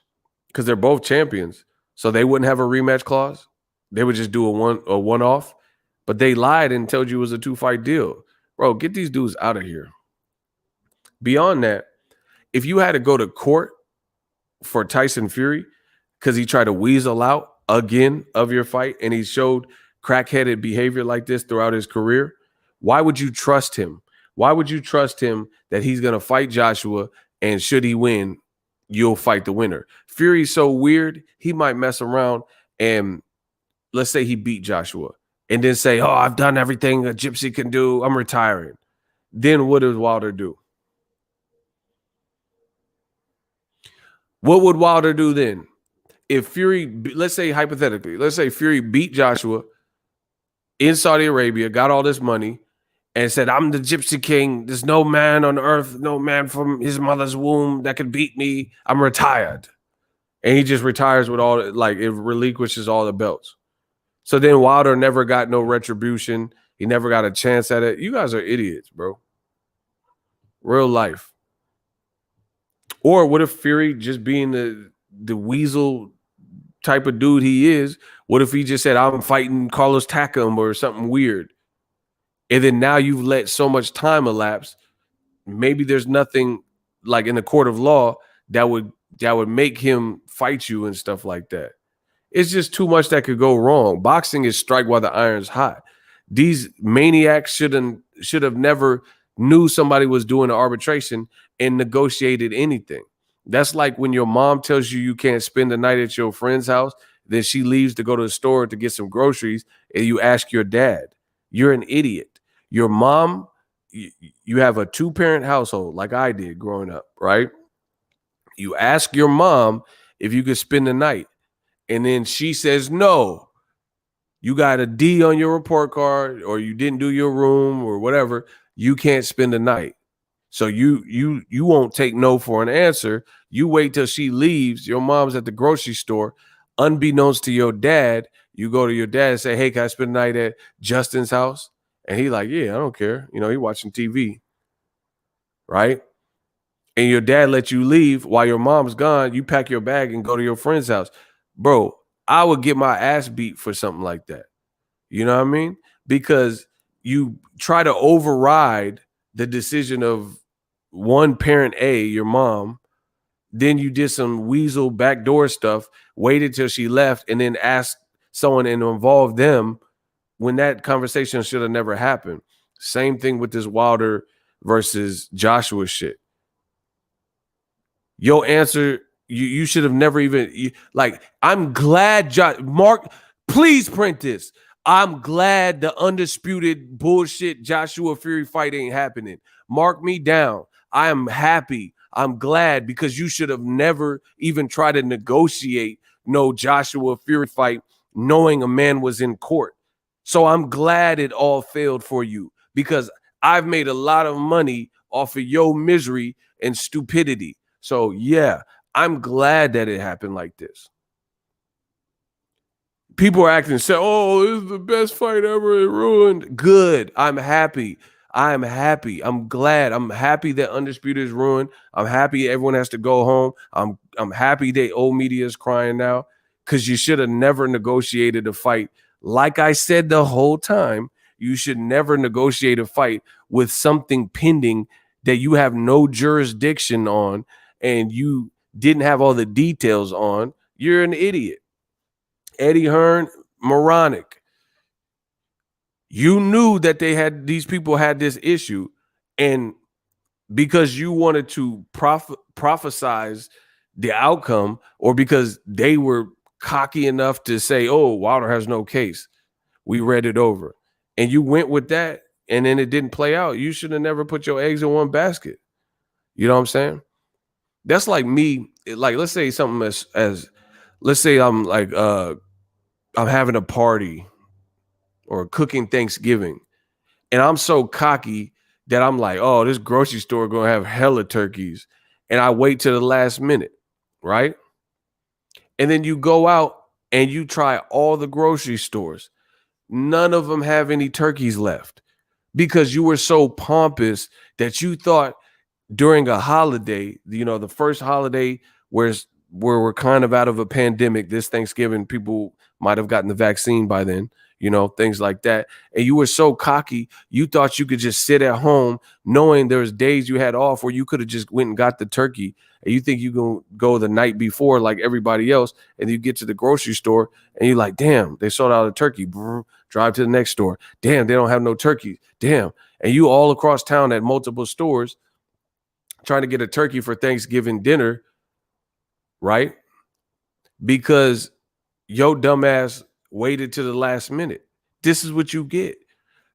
Because they're both champions. So they wouldn't have a rematch clause. They would just do a one-off. But they lied and told you it was a 2-fight deal. Bro, get these dudes out of here. Beyond that, if you had to go to court for Tyson Fury because he tried to weasel out again of your fight and he showed crackheaded behavior like this throughout his career, why would you trust him? Why would you trust him that he's going to fight Joshua, and should he win, you'll fight the winner? Fury's so weird, he might mess around and let's say he beat Joshua and then say, oh, I've done everything a gypsy can do, I'm retiring. Then what does Wilder do? What would Wilder do then? If Fury, let's say hypothetically, let's say Fury beat Joshua in Saudi Arabia, got all this money, and said, I'm the Gypsy King. There's no man on earth, no man from his mother's womb that could beat me. I'm retired. And he just retires with all, like, it relinquishes all the belts. So then Wilder never got no retribution. He never got a chance at it. You guys are idiots, bro. Real life. Or what if Fury, just being the weasel type of dude he is, what if he just said, I'm fighting Carlos Takam or something weird? And then now you've let so much time elapse. Maybe there's nothing like in the court of law that would make him fight you and stuff like that. It's just too much that could go wrong. Boxing is strike while the iron's hot. These maniacs should have never knew somebody was doing an arbitration and negotiated anything. That's like when your mom tells you can't spend the night at your friend's house, then she leaves to go to the store to get some groceries, and you ask your dad. You're an idiot. Your mom, you have a 2-parent household like I did growing up, right? You ask your mom if you could spend the night, and then she says no. You got a D on your report card, or you didn't do your room or whatever. You can't spend the night. So you won't take no for an answer. You wait till she leaves. Your mom's at the grocery store. Unbeknownst to your dad, you go to your dad and say, hey, can I spend the night at Justin's house? And he like, yeah, I don't care. You know, he watching TV, right? And your dad let you leave while your mom's gone. You pack your bag and go to your friend's house. Bro, I would get my ass beat for something like that. You know what I mean? Because you try to override the decision of one parent A, your mom, then you did some weasel backdoor stuff, waited till she left, and then asked someone and involve them when that conversation should have never happened. Same thing with this Wilder versus Joshua shit. Your answer, you should have never even, I'm glad, Mark, please print this. I'm glad the undisputed bullshit Joshua Fury fight ain't happening. Mark me down. I am happy. I'm glad, because you should have never even tried to negotiate no Joshua Fury fight knowing a man was in court. So I'm glad it all failed for you, because I've made a lot of money off of your misery and stupidity. So yeah, I'm glad that it happened like this. People are acting so, oh, this is the best fight ever. It ruined. Good. I'm happy. I'm happy. I'm glad. I'm happy that Undisputed is ruined. I'm happy everyone has to go home. I'm happy that old media is crying now, because you should have never negotiated a fight. Like I said the whole time, you should never negotiate a fight with something pending that you have no jurisdiction on and you didn't have all the details on. You're an idiot. Eddie Hearn, moronic. You knew that these people had this issue, and because you wanted to prophesize the outcome, or because they were cocky enough to say, oh, Wilder has no case, we read it over, and you went with that, and then it didn't play out. You should have never put your eggs in one basket. You know what I'm saying? That's like me, like, let's say something as let's say I'm like I'm having a party or cooking Thanksgiving, and I'm so cocky that I'm like, oh, this grocery store gonna have hella turkeys, and I wait to the last minute, right? And then you go out and you try all the grocery stores. None of them have any turkeys left. because you were so pompous that you thought during a holiday, the first holiday where we're kind of out of a pandemic, this Thanksgiving, people might have gotten the vaccine by then, things like that. And you were so cocky, you thought you could just sit at home knowing there was days you had off where you could have just went and got the turkey. And you think you can go the night before like everybody else, and you get to the grocery store and you're like, damn, they sold out a turkey. Brr, drive to the next store. Damn, they don't have no turkey. Damn. And you all across town at multiple stores trying to get a turkey for Thanksgiving dinner, right? Because your dumbass waited to the last minute. This is what you get.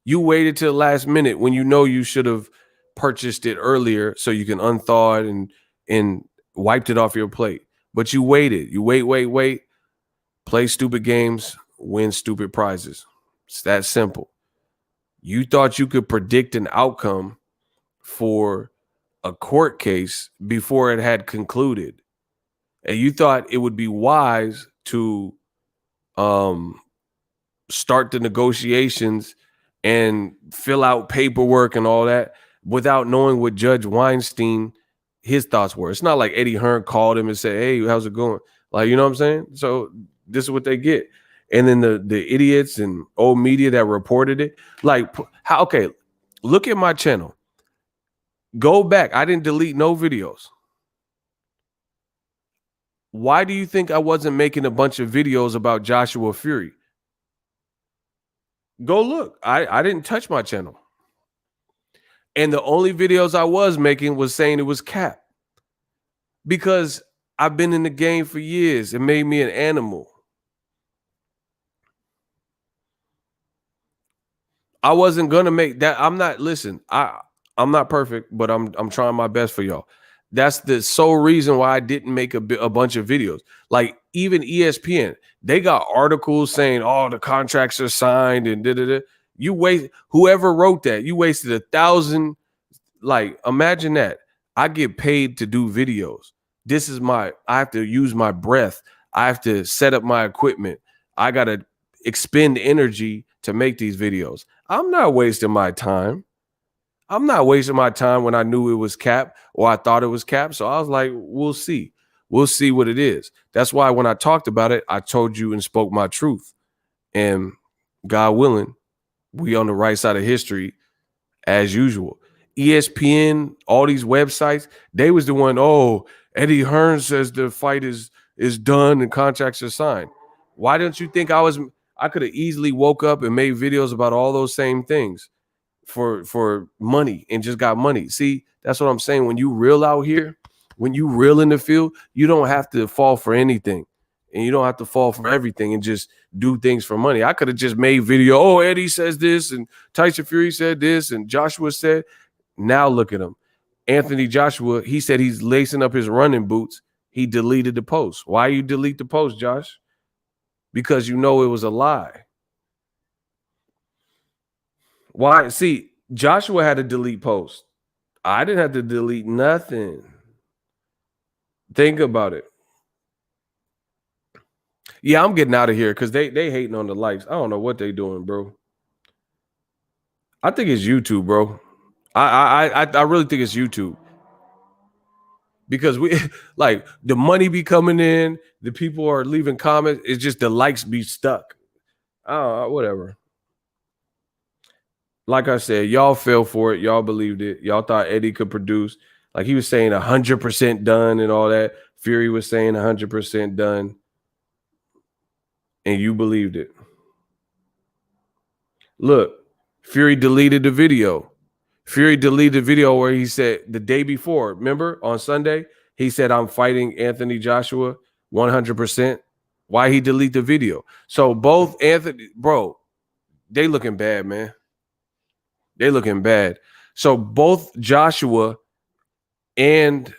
You waited to the last minute when you know you should have purchased it earlier so you can unthaw it and wiped it off your plate. But you waited. You wait, play stupid games, win stupid prizes. It's that simple. You thought you could predict an outcome for a court case before it had concluded. And you thought it would be wise to start the negotiations and fill out paperwork and all that without knowing what Judge Weinstein, his thoughts were. It's not like Eddie Hearn called him and said, hey, how's it going? Like, you know what I'm saying? So this is what they get. And then the idiots and old media that reported it, like, okay, look at my channel. Go back. I didn't delete no videos. Why do you think I wasn't making a bunch of videos about Joshua Fury? Go look. I didn't touch my channel. And the only videos I was making was saying it was cap. Because I've been in the game for years. It made me an animal. I wasn't gonna make that. I'm not, listen, I'm not perfect, but I'm trying my best for y'all. That's the sole reason why I didn't make a bunch of videos. Like even ESPN, they got articles saying, "Oh, the contracts are signed," and da. You waste, whoever wrote that, you wasted 1,000. Like, imagine that. I get paid to do videos. I have to use my breath. I have to set up my equipment. I gotta expend energy to make these videos. I'm not wasting my time. I'm not wasting my time when I knew it was cap or I thought it was cap. So I was like, we'll see. We'll see what it is. That's why when I talked about it, I told you and spoke my truth. And God willing, we on the right side of history as usual. ESPN, all these websites, they was the one, oh, Eddie Hearn says the fight is done and contracts are signed. Why don't you think I could have easily woke up and made videos about all those same things for money and just got money. See, that's what I'm saying. When you real out here, when you real in the field, you don't have to fall for anything. And you don't have to fall for everything and just do things for money. I could have just made video. Oh, Eddie says this and Tyson Fury said this and Joshua said. Now look at him. Anthony Joshua, he said he's lacing up his running boots. He deleted the post. Why you delete the post, Josh? Because you know it was a lie. Why? See, Joshua had to delete posts. I didn't have to delete nothing. Think about it. Yeah, I'm getting out of here because they hating on the likes. I don't know what they doing, bro. I think it's YouTube, bro. I really think it's YouTube. Because we like the money be coming in, the people are leaving comments. It's just the likes be stuck. Whatever. Like I said, y'all fell for it. Y'all believed it. Y'all thought Eddie could produce. Like he was saying 100% done and all that. Fury was saying 100% done. And you believed it. Look, Fury deleted the video. Fury deleted the video where he said the day before, remember on Sunday, he said, I'm fighting Anthony Joshua 100%. Why he delete the video? So both Anthony, bro, they looking bad, man. They looking bad. So both Joshua and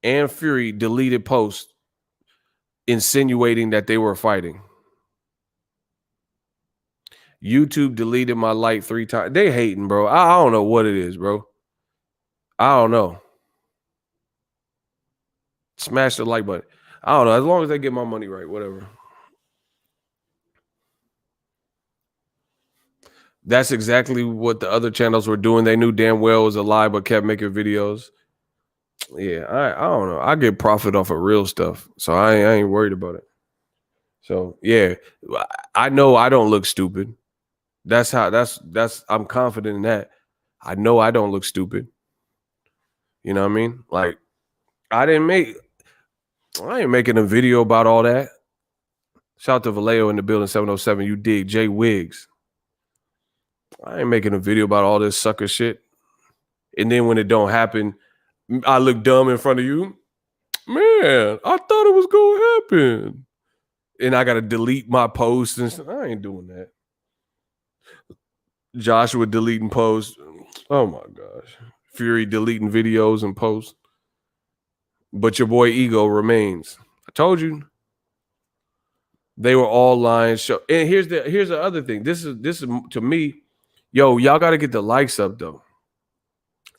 Fury deleted posts insinuating that they were fighting. YouTube deleted my like 3 times. They hating, bro. I don't know what it is, bro. I don't know. Smash the like button. I don't know. As long as they get my money right, whatever. That's exactly what the other channels were doing. They knew damn well it was a lie, but kept making videos. Yeah, I don't know. I get profit off of real stuff, so I ain't worried about it. So yeah, I know I don't look stupid. That's I'm confident in that. I know I don't look stupid. You know what I mean? Like I ain't making a video about all that. Shout out to Vallejo in the building 707. You dig Jay Wiggs. I ain't making a video about all this sucker shit. And then when it don't happen, I look dumb in front of you. Man, I thought it was gonna happen. And I gotta delete my posts and stuff. I ain't doing that. Joshua deleting posts. Oh my gosh. Fury deleting videos and posts. But your boy Ego remains. I told you. They were all lying. And here's the other thing. This is to me, yo, y'all gotta get the likes up though.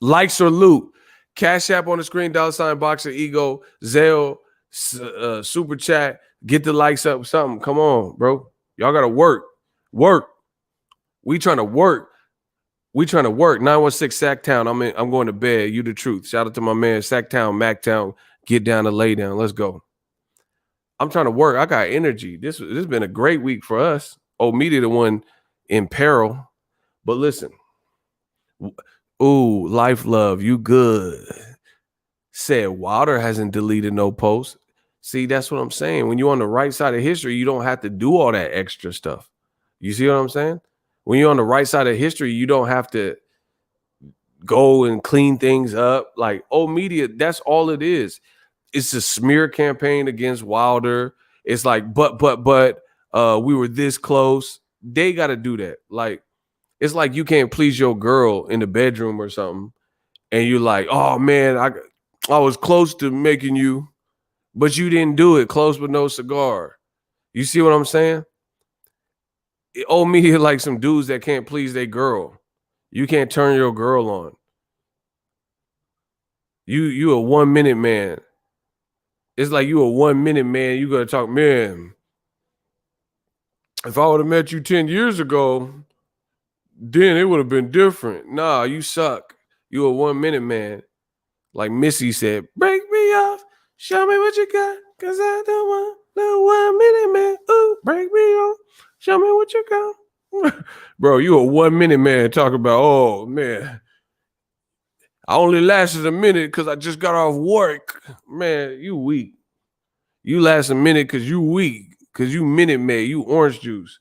Likes or loot. Cash App on the screen, $ Boxingego, Zelle, super chat. Get the likes up, something. Come on, bro. Y'all gotta work. Work. We trying to work. 916 Sacktown. I'm going to bed. You the truth. Shout out to my man, Sacktown, Mactown. Get down to lay down. Let's go. I'm trying to work. I got energy. This has been a great week for us. Oh, media the one in peril. But listen. Ooh, life love. You good. Said Wilder hasn't deleted no posts. See, that's what I'm saying. When you're on the right side of history, you don't have to do all that extra stuff. You see what I'm saying? When you're on the right side of history, you don't have to go and clean things up. Like, media, that's all it is. It's a smear campaign against Wilder. It's like, but, we were this close. They got to do that. Like, it's like you can't please your girl in the bedroom or something. And you're like, oh, man, I was close to making you, but you didn't do it. Close but no cigar. You see what I'm saying? Media like some dudes that can't please their girl. You can't turn your girl on. You a 1 minute man. It's like you a 1 minute man. You gotta talk, man. If I would have met you 10 years ago, then it would have been different. Nah, you suck. You a 1 minute man. Like Missy said, break me off. Show me what you got. Cause I don't want no 1 minute man. Ooh, break me off. Show me what you got. Bro, you a 1 minute man talking about, oh, man, I only lasted a minute because I just got off work. Man, you weak. You last a minute because you weak. Because you minute man. You orange juice.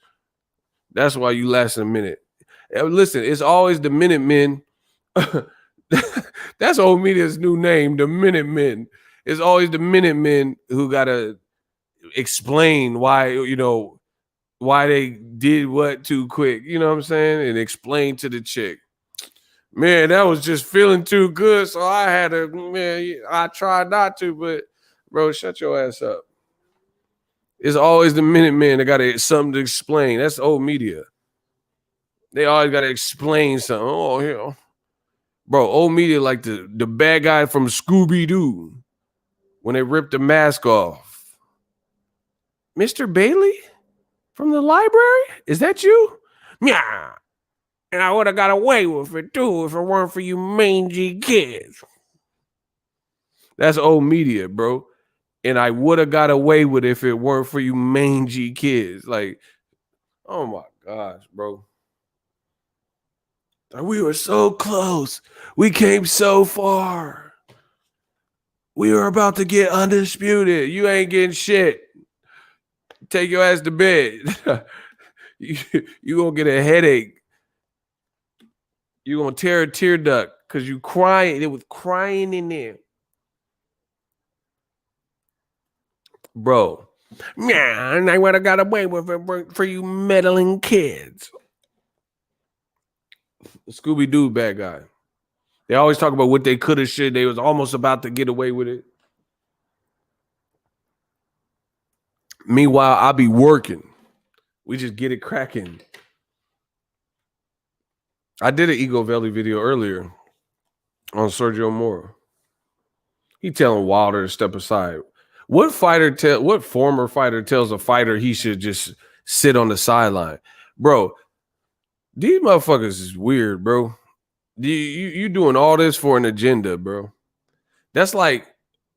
That's why you last a minute. Listen, it's always the minute men. That's old media's new name, the minute men. It's always the minute men who got to explain why, why they did what too quick, you know what I'm saying? And explain to the chick. Man, that was just feeling too good. So I had to, man, I tried not to, but bro, shut your ass up. It's always the minute man that got something to explain. That's old media. They always got to explain something. Oh, yeah. Bro, old media like the bad guy from Scooby-Doo when they ripped the mask off. Mr. Bailey? From the library? Is that you? Yeah. And I would have got away with it too if it weren't for you mangy kids. That's old media, bro. And I would have got away with it if it weren't for you mangy kids. Like, oh my gosh, bro. We were so close. We came so far. We were about to get undisputed. You ain't getting shit. Take your ass to bed. You gonna get a headache. You gonna tear a tear duct because you crying. It was crying in there. Bro. Yeah, and I would have got away with it for you meddling kids. Scooby-Doo bad guy. They always talk about what they could have, should. They was almost about to get away with it. Meanwhile, I'll be working. We just get it cracking. I did an Ego Valley video earlier on Sergio Mora. He telling Wilder to step aside. What former fighter tells a fighter he should just sit on the sideline? Bro, These motherfuckers is weird, bro. You doing all this for an agenda, bro. That's like,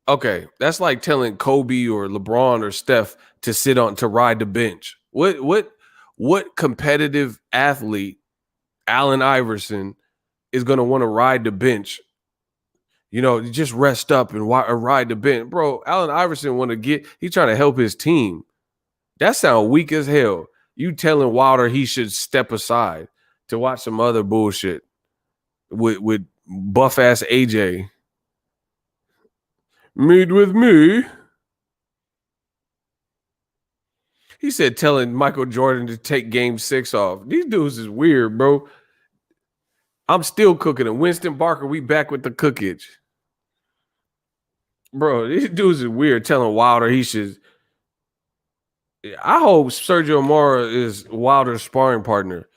okay, that's like telling Kobe or LeBron or Steph to ride the bench. What competitive athlete, Allen Iverson, is gonna want to ride the bench? You know, just rest up and ride the bench, bro. Allen Iverson he's trying to help his team. That sound weak as hell. You telling Wilder he should step aside to watch some other bullshit with buff ass AJ. Meet with me. He said telling Michael Jordan to take game 6 off. These dudes is weird, bro. I'm still cooking them. Winston Barker, we back with the cookage. Bro, these dudes is weird telling Wilder he should. I hope Sergio Mora is Wilder's sparring partner.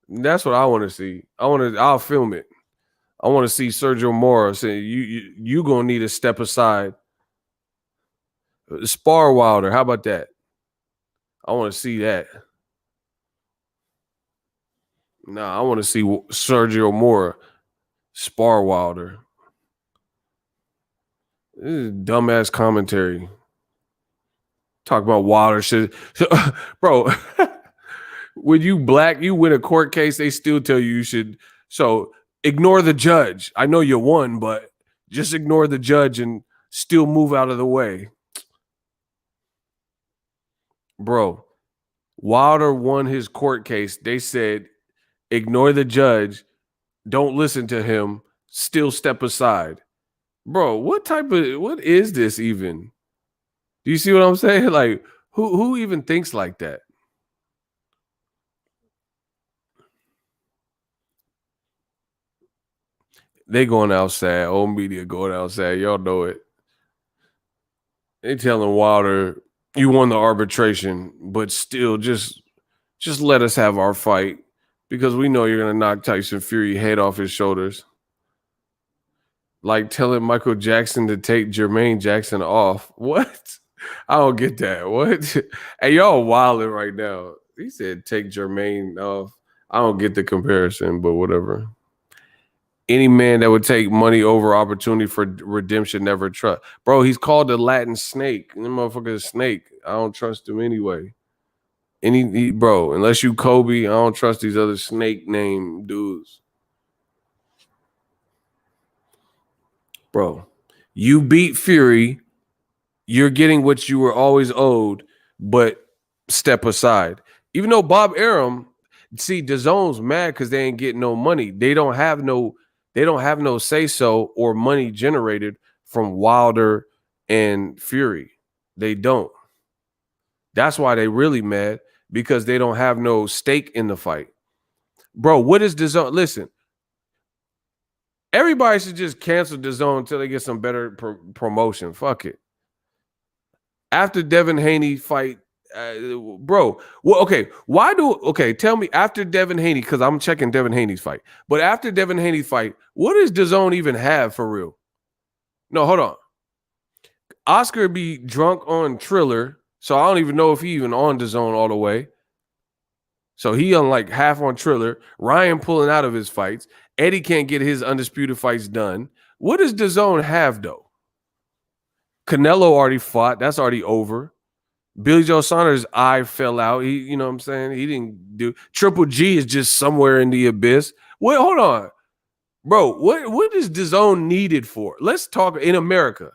That's what I want to see. I'll film it. I want to see Sergio Mora say you gonna need to step aside. Spar Wilder. How about that? I want to see that. Nah, I want to see Sergio Mora spar Wilder. This is dumbass commentary. Talk about Wilder shit. Bro, when you black, you win a court case, they still tell you should. So ignore the judge. I know you won, but just ignore the judge and still move out of the way. Bro, Wilder won his court case. They said, ignore the judge. Don't listen to him. Still step aside. Bro, what is this even? Do you see what I'm saying? Like, who even thinks like that? They going outside. Old media going outside. Y'all know it. They telling Wilder, you won the arbitration, but still just let us have our fight because we know you're going to knock Tyson Fury head off his shoulders. Like telling Michael Jackson to take Jermaine Jackson off. What? I don't get that. What? Hey, y'all wilding right now. He said take Jermaine off. I don't get the comparison, but whatever. Any man that would take money over opportunity for redemption never trust. Bro, he's called the Latin snake. That motherfucker is a snake. I don't trust him anyway. Bro, unless you Kobe, I don't trust these other snake name dudes. Bro, you beat Fury. You're getting what you were always owed, but step aside. Even though Bob Arum, see, DAZN's mad because they ain't getting no money. They don't have no say-so or money generated from Wilder and Fury. They don't. That's why they really mad, because they don't have no stake in the fight. Bro, what is DAZN? Listen, everybody should just cancel DAZN until they get some better promotion. Fuck it. After Devin Haney fight, bro. Well, okay. Tell me after Devin Haney, because I'm checking Devin Haney's fight. But after Devin Haney's fight, what does DAZN even have for real? No, hold on. Oscar be drunk on Triller, so I don't even know if he even on DAZN all the way. So he on like half on Triller. Ryan pulling out of his fights. Eddie can't get his undisputed fights done. What does DAZN have though? Canelo already fought. That's already over. Billy Joe Saunders' eye fell out. You know what I'm saying? He didn't do. Triple G is just somewhere in the abyss. Wait, hold on. Bro, what is DAZN needed for? Let's talk in America.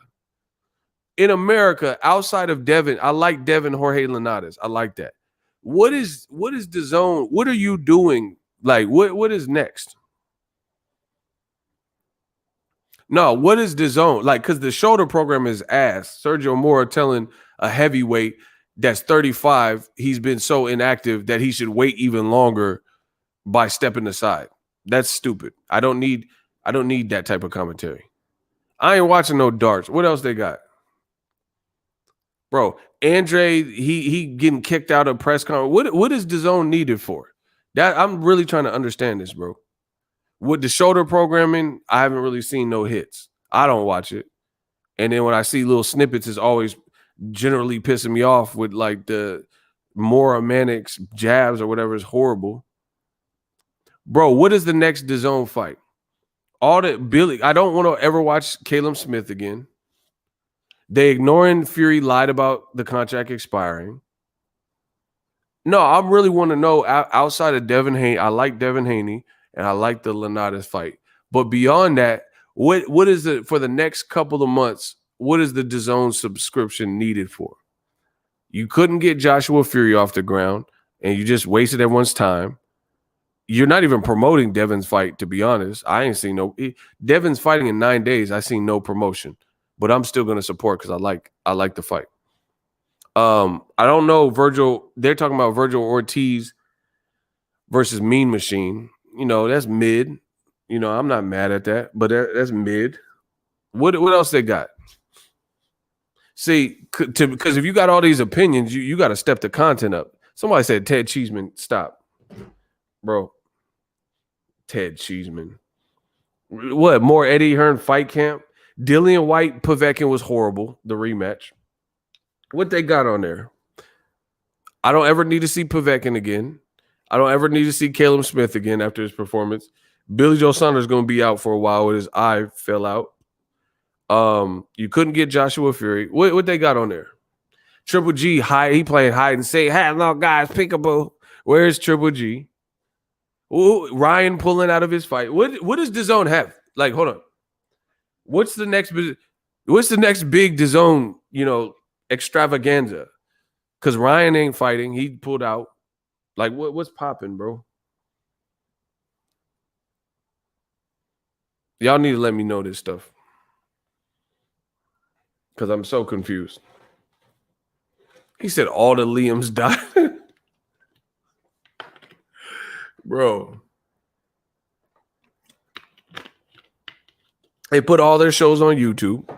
In America, outside of Devin, I like Devin Jorge Linares. I like that. What is DAZN? What are you doing? Like, what is next? No, what is DAZN? Like, because the shoulder program is ass. Sergio Mora telling a heavyweight that's 35, he's been so inactive that he should wait even longer by stepping aside. That's stupid. I don't need that type of commentary. I ain't watching no darts. What else they got? Bro, Andre, he getting kicked out of press conference. What is DAZN needed for? That I'm really trying to understand this, bro. With the shoulder programming, I haven't really seen no hits. I don't watch it. And then when I see little snippets, it's always generally pissing me off with like the Mora Mannix jabs or whatever is horrible. Bro, what is the next DAZN fight? All the Billy, I don't want to ever watch Caleb Smith again. They ignoring Fury lied about the contract expiring. No, I really want to know outside of Devin Haney. I like Devin Haney and I like the Linares fight. But beyond that, what is it for the next couple of months? What is the DAZN subscription needed for? You couldn't get Joshua Fury off the ground and you just wasted everyone's time. You're not even promoting Devin's fight, to be honest. I ain't seen Devin's fighting in 9 days. I seen no promotion, but I'm still gonna support because I like the fight. I don't know Virgil. They're talking about Virgil Ortiz versus Mean Machine. You know, that's mid. You know, I'm not mad at that, but that's mid. What else they got? See, because if you got all these opinions, you got to step the content up. Somebody said Ted Cheeseman, stop, bro. Ted Cheeseman. What, more Eddie Hearn fight camp? Dillian White Povetkin was horrible, the rematch. What they got on there? I don't ever need to see Povetkin again. I don't ever need to see Caleb Smith again after his performance. Billy Joe Saunders is going to be out for a while with his eye fell out. You couldn't get Joshua Fury. What they got on there? Triple G, he playing hide and seek. Hey, no, guys, peekaboo. Where's Triple G? Ooh, Ryan pulling out of his fight. What does DAZN have? Like, hold on. What's the next big DAZN, extravaganza? Because Ryan ain't fighting. He pulled out. Like, what's popping, bro? Y'all need to let me know this stuff. Because I'm so confused. He said all the Liams died. Bro. They put all their shows on YouTube.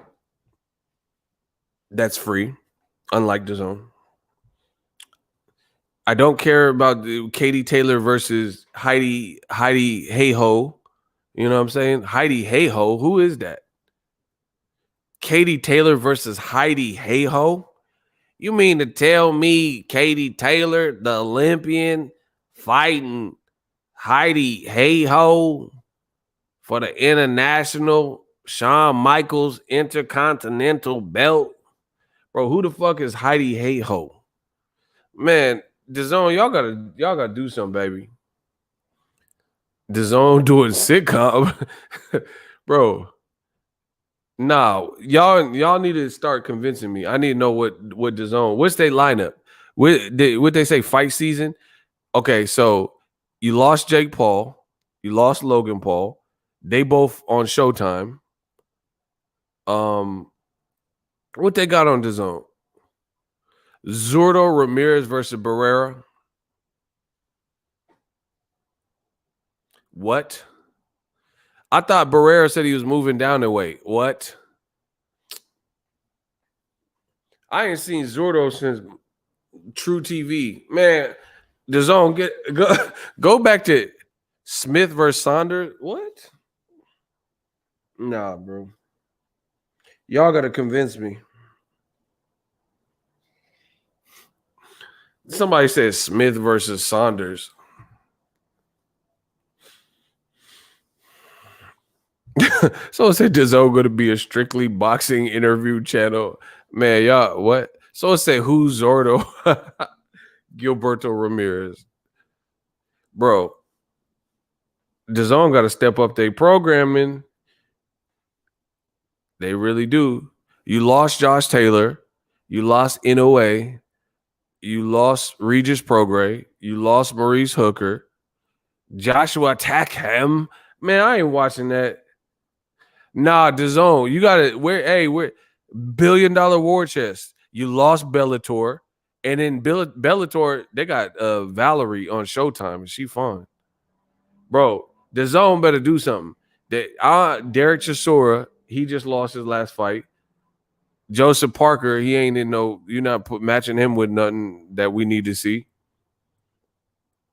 That's free, unlike DAZN. I don't care about Katie Taylor versus Heidi Hey-Ho. You know what I'm saying? Heidi Hey-Ho. Who is that? Katie Taylor versus Heidi Hey-Ho? You mean to tell me Katie Taylor, the Olympian, fighting Heidi Hey-Ho for the international Shawn Michaels Intercontinental belt? Bro, who the fuck is Heidi Hey-Ho? Man, DAZN, y'all gotta do something, baby. DAZN doing sitcom. Bro. Nah, y'all need to start convincing me. I need to know what DAZN. What's their lineup? What they say? Fight season. Okay, so you lost Jake Paul, you lost Logan Paul. They both on Showtime. What they got on DAZN? Zurdo Ramirez versus Barrera. What? I thought Barrera said he was moving down the weight. What? I ain't seen Zurdo since True TV. Man, DAZN, go back to Smith versus Saunders. What? Nah, bro. Y'all got to convince me. Somebody said Smith versus Saunders. Someone said DAZN going to be a strictly boxing interview channel. Man, y'all, what? Someone said who's Zordo? Gilberto Ramirez. Bro, DAZN got to step up their programming. They really do. You lost Josh Taylor. You lost NOA. You lost Regis Prograis. You lost Maurice Hooker. Joshua Takam. Man, I ain't watching that. Nah, DAZN. You got it. Where $1 billion war chest. You lost Bellator. And then Bellator, they got Valerie on Showtime, and she fun. Bro, DAZN better do something. Derek Chisora, he just lost his last fight. Joseph Parker, he ain't in you're not matching him with nothing that we need to see.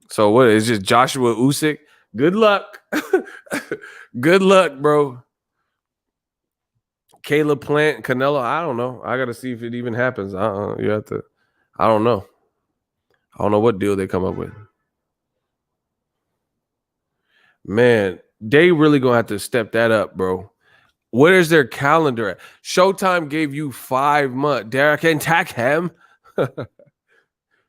So what? It's just Joshua Usyk. Good luck. Good luck, bro. Caleb Plant, Canelo. I don't know. I got to see if it even happens. You have to. I don't know. I don't know what deal they come up with. Man, they really gonna have to step that up, bro. Where is their calendar at? Showtime gave you 5 months. Derek and tack him.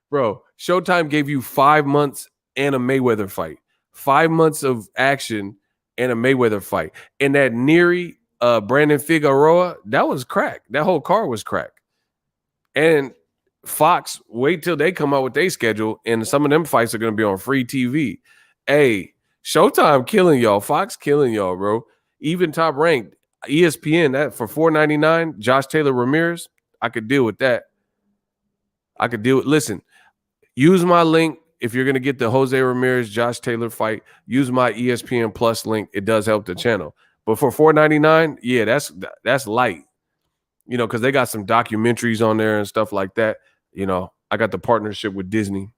Bro, Showtime gave you 5 months and a Mayweather fight. 5 months of action and a Mayweather fight. And that Neary Brandon Figueroa, that was crack. That whole card was crack. And Fox, wait till they come out with their schedule, and some of them fights are gonna be on free TV. Hey, Showtime killing y'all, Fox killing y'all, bro. Even top ranked. ESPN that for $4.99, Josh Taylor Ramirez, I could deal with that. I could deal with. Listen, use my link if you're gonna get the Jose Ramirez Josh Taylor fight. Use my ESPN Plus link. It does help the channel. But for $4.99, yeah, that's light. You know, because they got some documentaries on there and stuff like that. You know, I got the partnership with Disney.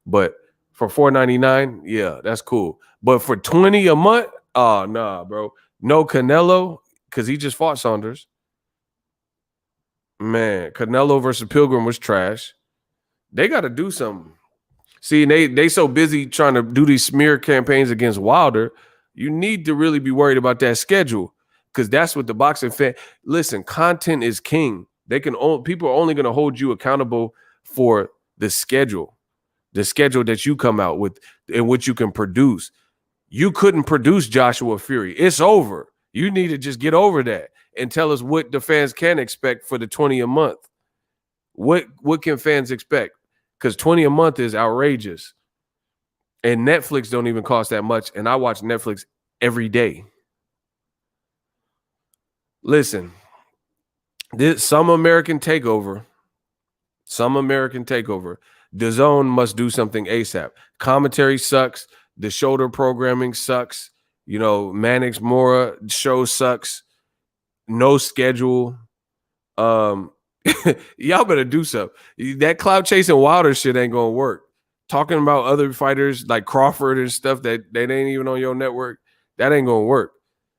But for $4.99, yeah, that's cool. But for $20 a month, oh nah, bro. No Canelo, because he just fought Saunders. Man, Canelo versus Pilgrim was trash. They got to do something. See, they so busy trying to do these smear campaigns against Wilder. You need to really be worried about that schedule, because that's what the boxing fan. Listen, content is king. People are only going to hold you accountable for the schedule that you come out with and what you can produce. You couldn't produce Joshua Fury. It's over. You need to just get over that and tell us what the fans can expect for the 20 a month. What can fans expect? Because 20 a month is outrageous. And Netflix don't even cost that much. And I watch Netflix every day. Listen, some American takeover. The Zone must do something ASAP. Commentary sucks. The shoulder programming sucks. You know, Mannix Mora show sucks. No schedule. Y'all better do something. That cloud chasing Wilder shit ain't gonna work. Talking about other fighters like Crawford and stuff that ain't even on your network, that ain't gonna work.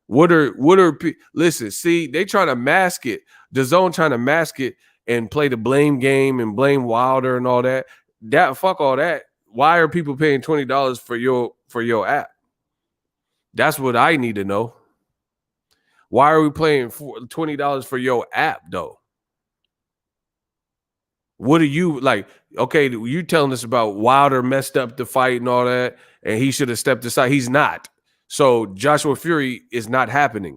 Listen, see, they trying to mask it. The Zone trying to mask it and play the blame game and blame Wilder and all that. Fuck all that. Why are people paying $20 for your app? That's what I need to know. Why are we paying $20 for your app though? What are you like? Okay, you telling us about Wilder messed up the fight and all that, and he should have stepped aside. He's not. So Joshua Fury is not happening.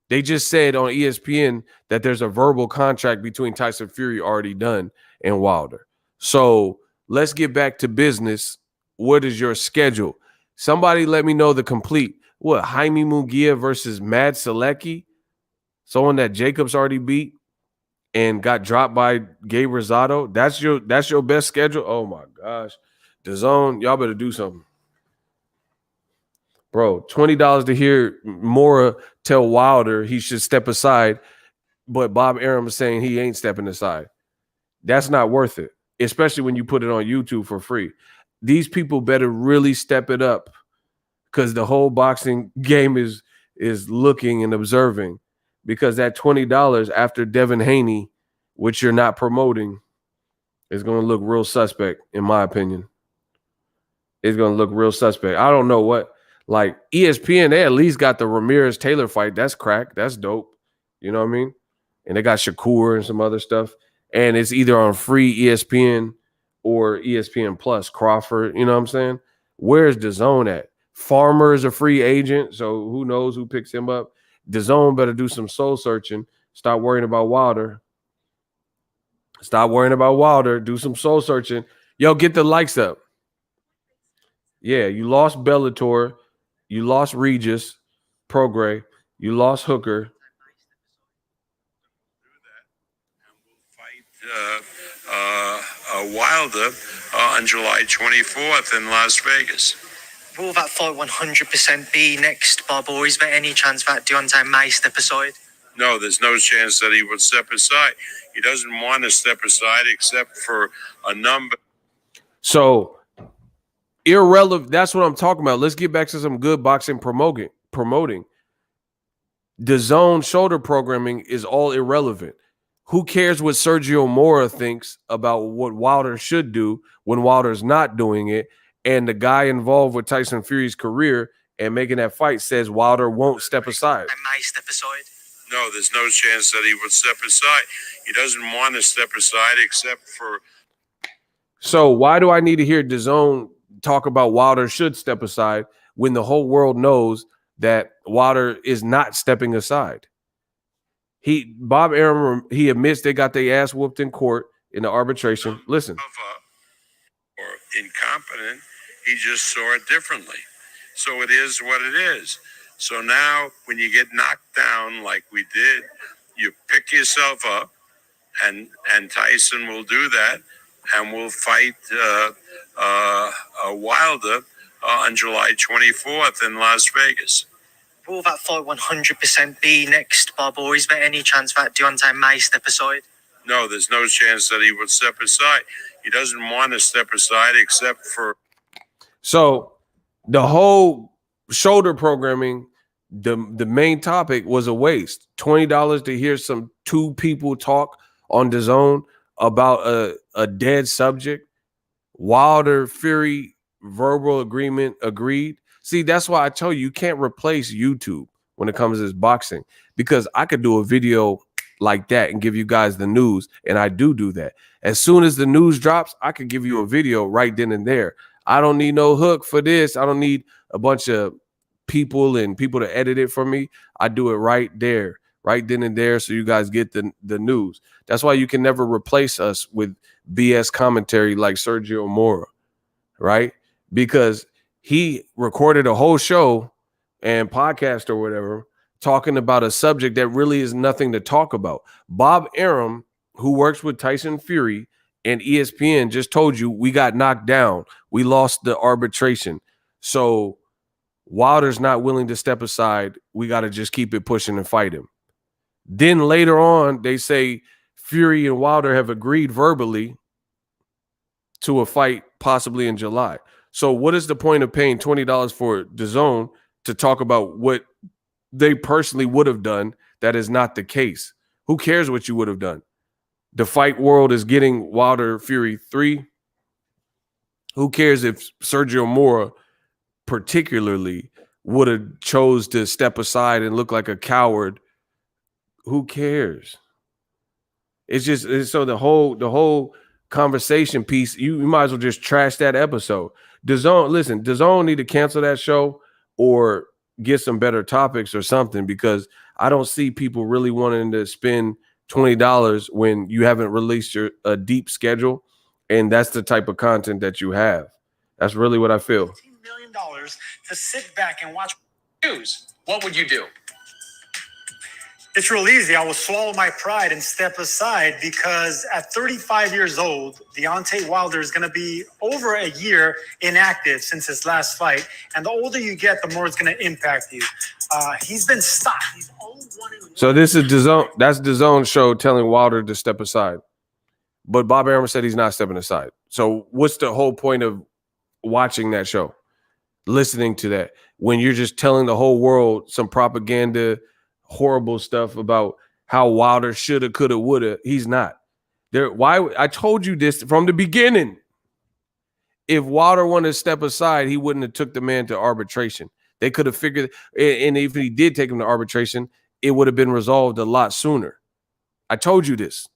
They just said on ESPN that there's a verbal contract between Tyson Fury already done and Wilder. So let's get back to business. What is your schedule? Somebody let me know the complete. What, Jaime Munguia versus Mad Selecki? Someone that Jacobs already beat and got dropped by Gabe Rosado. That's your best schedule? Oh my gosh. The Zone, y'all better do something. Bro, $20 to hear Mora tell Wilder he should step aside, but Bob Arum is saying he ain't stepping aside. That's not worth it, especially when you put it on YouTube for free. These people better really step it up, because the whole boxing game is looking and observing, because that $20 after Devin Haney, which you're not promoting, is going to look real suspect, in my opinion. It's going to look real suspect. I don't know what. Like ESPN, they at least got the Ramirez Taylor fight. That's crack. That's dope. You know what I mean? And they got Shakur and some other stuff. And it's either on free ESPN or ESPN Plus, Crawford. You know what I'm saying? Where's the Zone at? Farmer is a free agent, so who knows who picks him up. The Zone better do some soul searching. Stop worrying about Wilder. Do some soul searching. Yo, get the likes up. Yeah, you lost Bellator. You lost Regis, Prograis. You lost Hooker. Wilder on July 24th in Las Vegas. Will that fight 100% be next, Bob, or is there any chance that Deontay may step aside? No, there's no chance that he would step aside. He doesn't want to step aside except for a number. So, irrelevant. That's what I'm talking about. Let's get back to some good boxing promoting. The Zone shoulder programming is all irrelevant. Who cares what Sergio Mora thinks about what Wilder should do when Wilder's not doing it? and the guy involved with Tyson Fury's career and making that fight says Wilder won't step aside. I might step aside. No, there's no chance that he would step aside. He doesn't want to step aside except for. So why do I need to hear DAZN talk about Wilder should step aside when the whole world knows that Wilder is not stepping aside? Bob Arum, he admits they got their ass whooped in court in the arbitration. Listen. Or incompetent, he just saw it differently. So it is what it is. So now when you get knocked down like we did, you pick yourself up, and Tyson will do that, and will fight Wilder on July 24th in Las Vegas. Will that fight 100% be next, Bob, or is there any chance that Deontay may step aside? No, there's no chance that he would step aside. He doesn't want to step aside except for. So the whole shoulder programming, the main topic was a waste. $20 to hear some two people talk on DAZN about a dead subject. Wilder, Fury, verbal agreement, agreed. See, that's why I tell you can't replace YouTube when it comes to this boxing, because I could do a video like that and give you guys the news, and I do that. As soon as the news drops, I could give you a video right then and there. I don't need no hook for this. I don't need a bunch of people to edit it for me. I do it right there, right then and there, so you guys get the news. That's why you can never replace us with BS commentary like Sergio Mora, right? Because he recorded a whole show and podcast or whatever talking about a subject that really is nothing to talk about. Bob Arum, who works with Tyson Fury and ESPN, just told you we got knocked down. We lost the arbitration. So Wilder's not willing to step aside. We got to just keep it pushing and fight him. Then later on, they say Fury and Wilder have agreed verbally to a fight possibly in July. So what is the point of paying $20 for DAZN to talk about what they personally would have done? That is not the case. Who cares what you would have done? The fight world is getting Wilder Fury 3. Who cares if Sergio Mora particularly would have chose to step aside and look like a coward? Who cares? So the whole conversation piece, you might as well just trash that episode. DAZN need to cancel that show or get some better topics or something, because I don't see people really wanting to spend $20 when you haven't released a deep schedule, and that's the type of content that you have. That's really what I feel. $15 million to sit back and watch news. What would you do? It's real easy. I will swallow my pride and step aside, because at 35 years old, Deontay Wilder is going to be over a year inactive since his last fight. And the older you get, the more it's going to impact you. He's been stopped. He's 0-1. So this is DAZN. That's DAZN's show telling Wilder to step aside. But Bob Arum said he's not stepping aside. So what's the whole point of watching that show? Listening to that when you're just telling the whole world some propaganda, horrible stuff about how Wilder shoulda, coulda, woulda. He's not there. Why? I told you this from the beginning. If Wilder wanted to step aside, he wouldn't have took the man to arbitration. They could have figured, and if he did take him to arbitration, it would have been resolved a lot sooner. I told you this.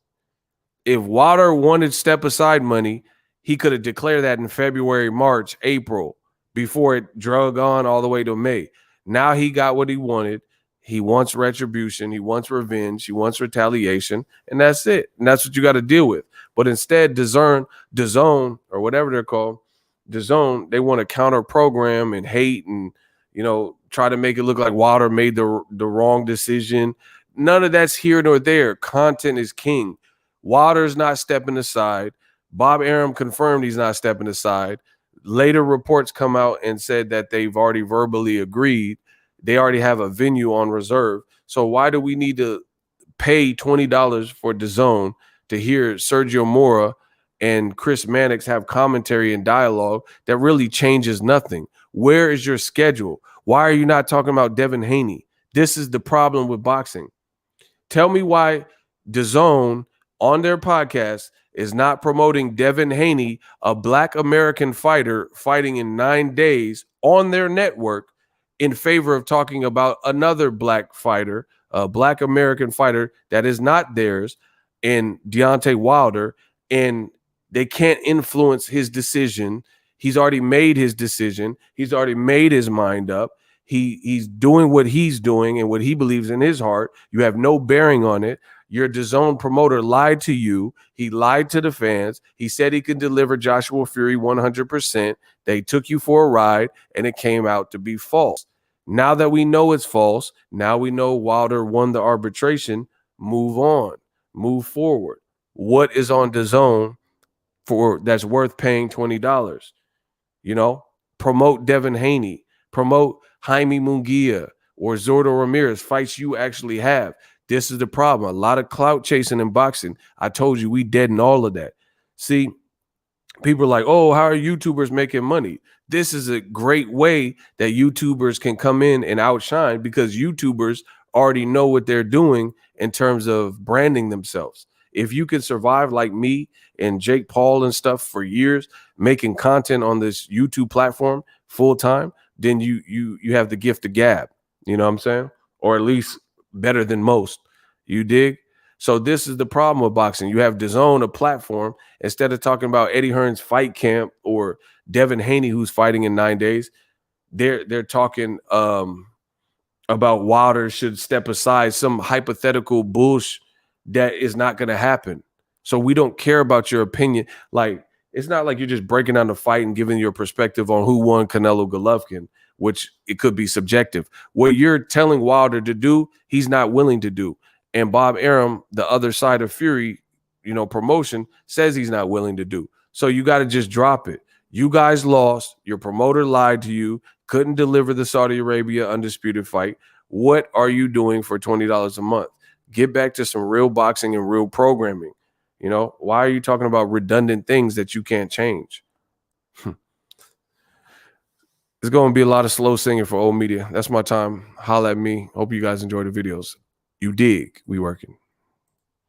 If Wilder wanted step aside money, he could have declared that in February, March, April, before it drug on all the way to May. Now he got what he wanted. He wants retribution. He wants revenge. He wants retaliation. And that's it. And that's what you got to deal with. But instead, DAZN, or whatever they're called, DAZN, they want to counter program and hate and, try to make it look like Wilder made the wrong decision. None of that's here nor there. Content is king. Wilder's not stepping aside. Bob Arum confirmed he's not stepping aside. Later reports come out and said that they've already verbally agreed. They already have a venue on reserve. So why do we need to pay $20 for DAZN to hear Sergio Mora and Chris Mannix have commentary and dialogue that really changes nothing? Where is your schedule? Why are you not talking about Devin Haney? This is the problem with boxing. Tell me why DAZN on their podcast is not promoting Devin Haney, a Black American fighter fighting in 9 days on their network, in favor of talking about another Black fighter, a Black American fighter that is not theirs, in Deontay Wilder, and they can't influence his decision. He's already made his decision. He's already made his mind up. He's doing what he's doing and what he believes in his heart. You have no bearing on it. Your DAZN promoter lied to you. He lied to the fans. He said he could deliver Joshua Fury 100%. They took you for a ride, and it came out to be false. Now that we know it's false, now we know Wilder won the arbitration. Move on. Move forward. What is on DAZN for that's worth paying $20? You know, promote Devin Haney, promote Jaime Munguia or Zordo Ramirez, fights you actually have. This is the problem. A lot of clout chasing in boxing. I told you we dead in all of that. See, people are like, oh, how are YouTubers making money? This is a great way that YouTubers can come in and outshine, because YouTubers already know what they're doing in terms of branding themselves. If you can survive like me and Jake Paul and stuff for years, making content on this YouTube platform full time, then you have the gift of gab. You know what I'm saying? Or at least better than most. You dig? So this is the problem with boxing. You have DAZN, a platform, instead of talking about Eddie Hearn's fight camp or Devin Haney, who's fighting in 9 days, they're talking about Wilder should step aside, some hypothetical bullshit that is not going to happen. So we don't care about your opinion. Like, it's not like you're just breaking down the fight and giving your perspective on who won Canelo Golovkin, which it could be subjective. What you're telling Wilder to do, he's not willing to do. And Bob Arum, the other side of Fury, promotion, says he's not willing to do. So you got to just drop it. You guys lost. Your promoter lied to you, couldn't deliver the Saudi Arabia undisputed fight. What are you doing for $20 a month? Get back to some real boxing and real programming. Why are you talking about redundant things that you can't change? There's going to be a lot of slow singing for old media. That's my time. Holla at me. Hope you guys enjoy the videos. You dig. We working.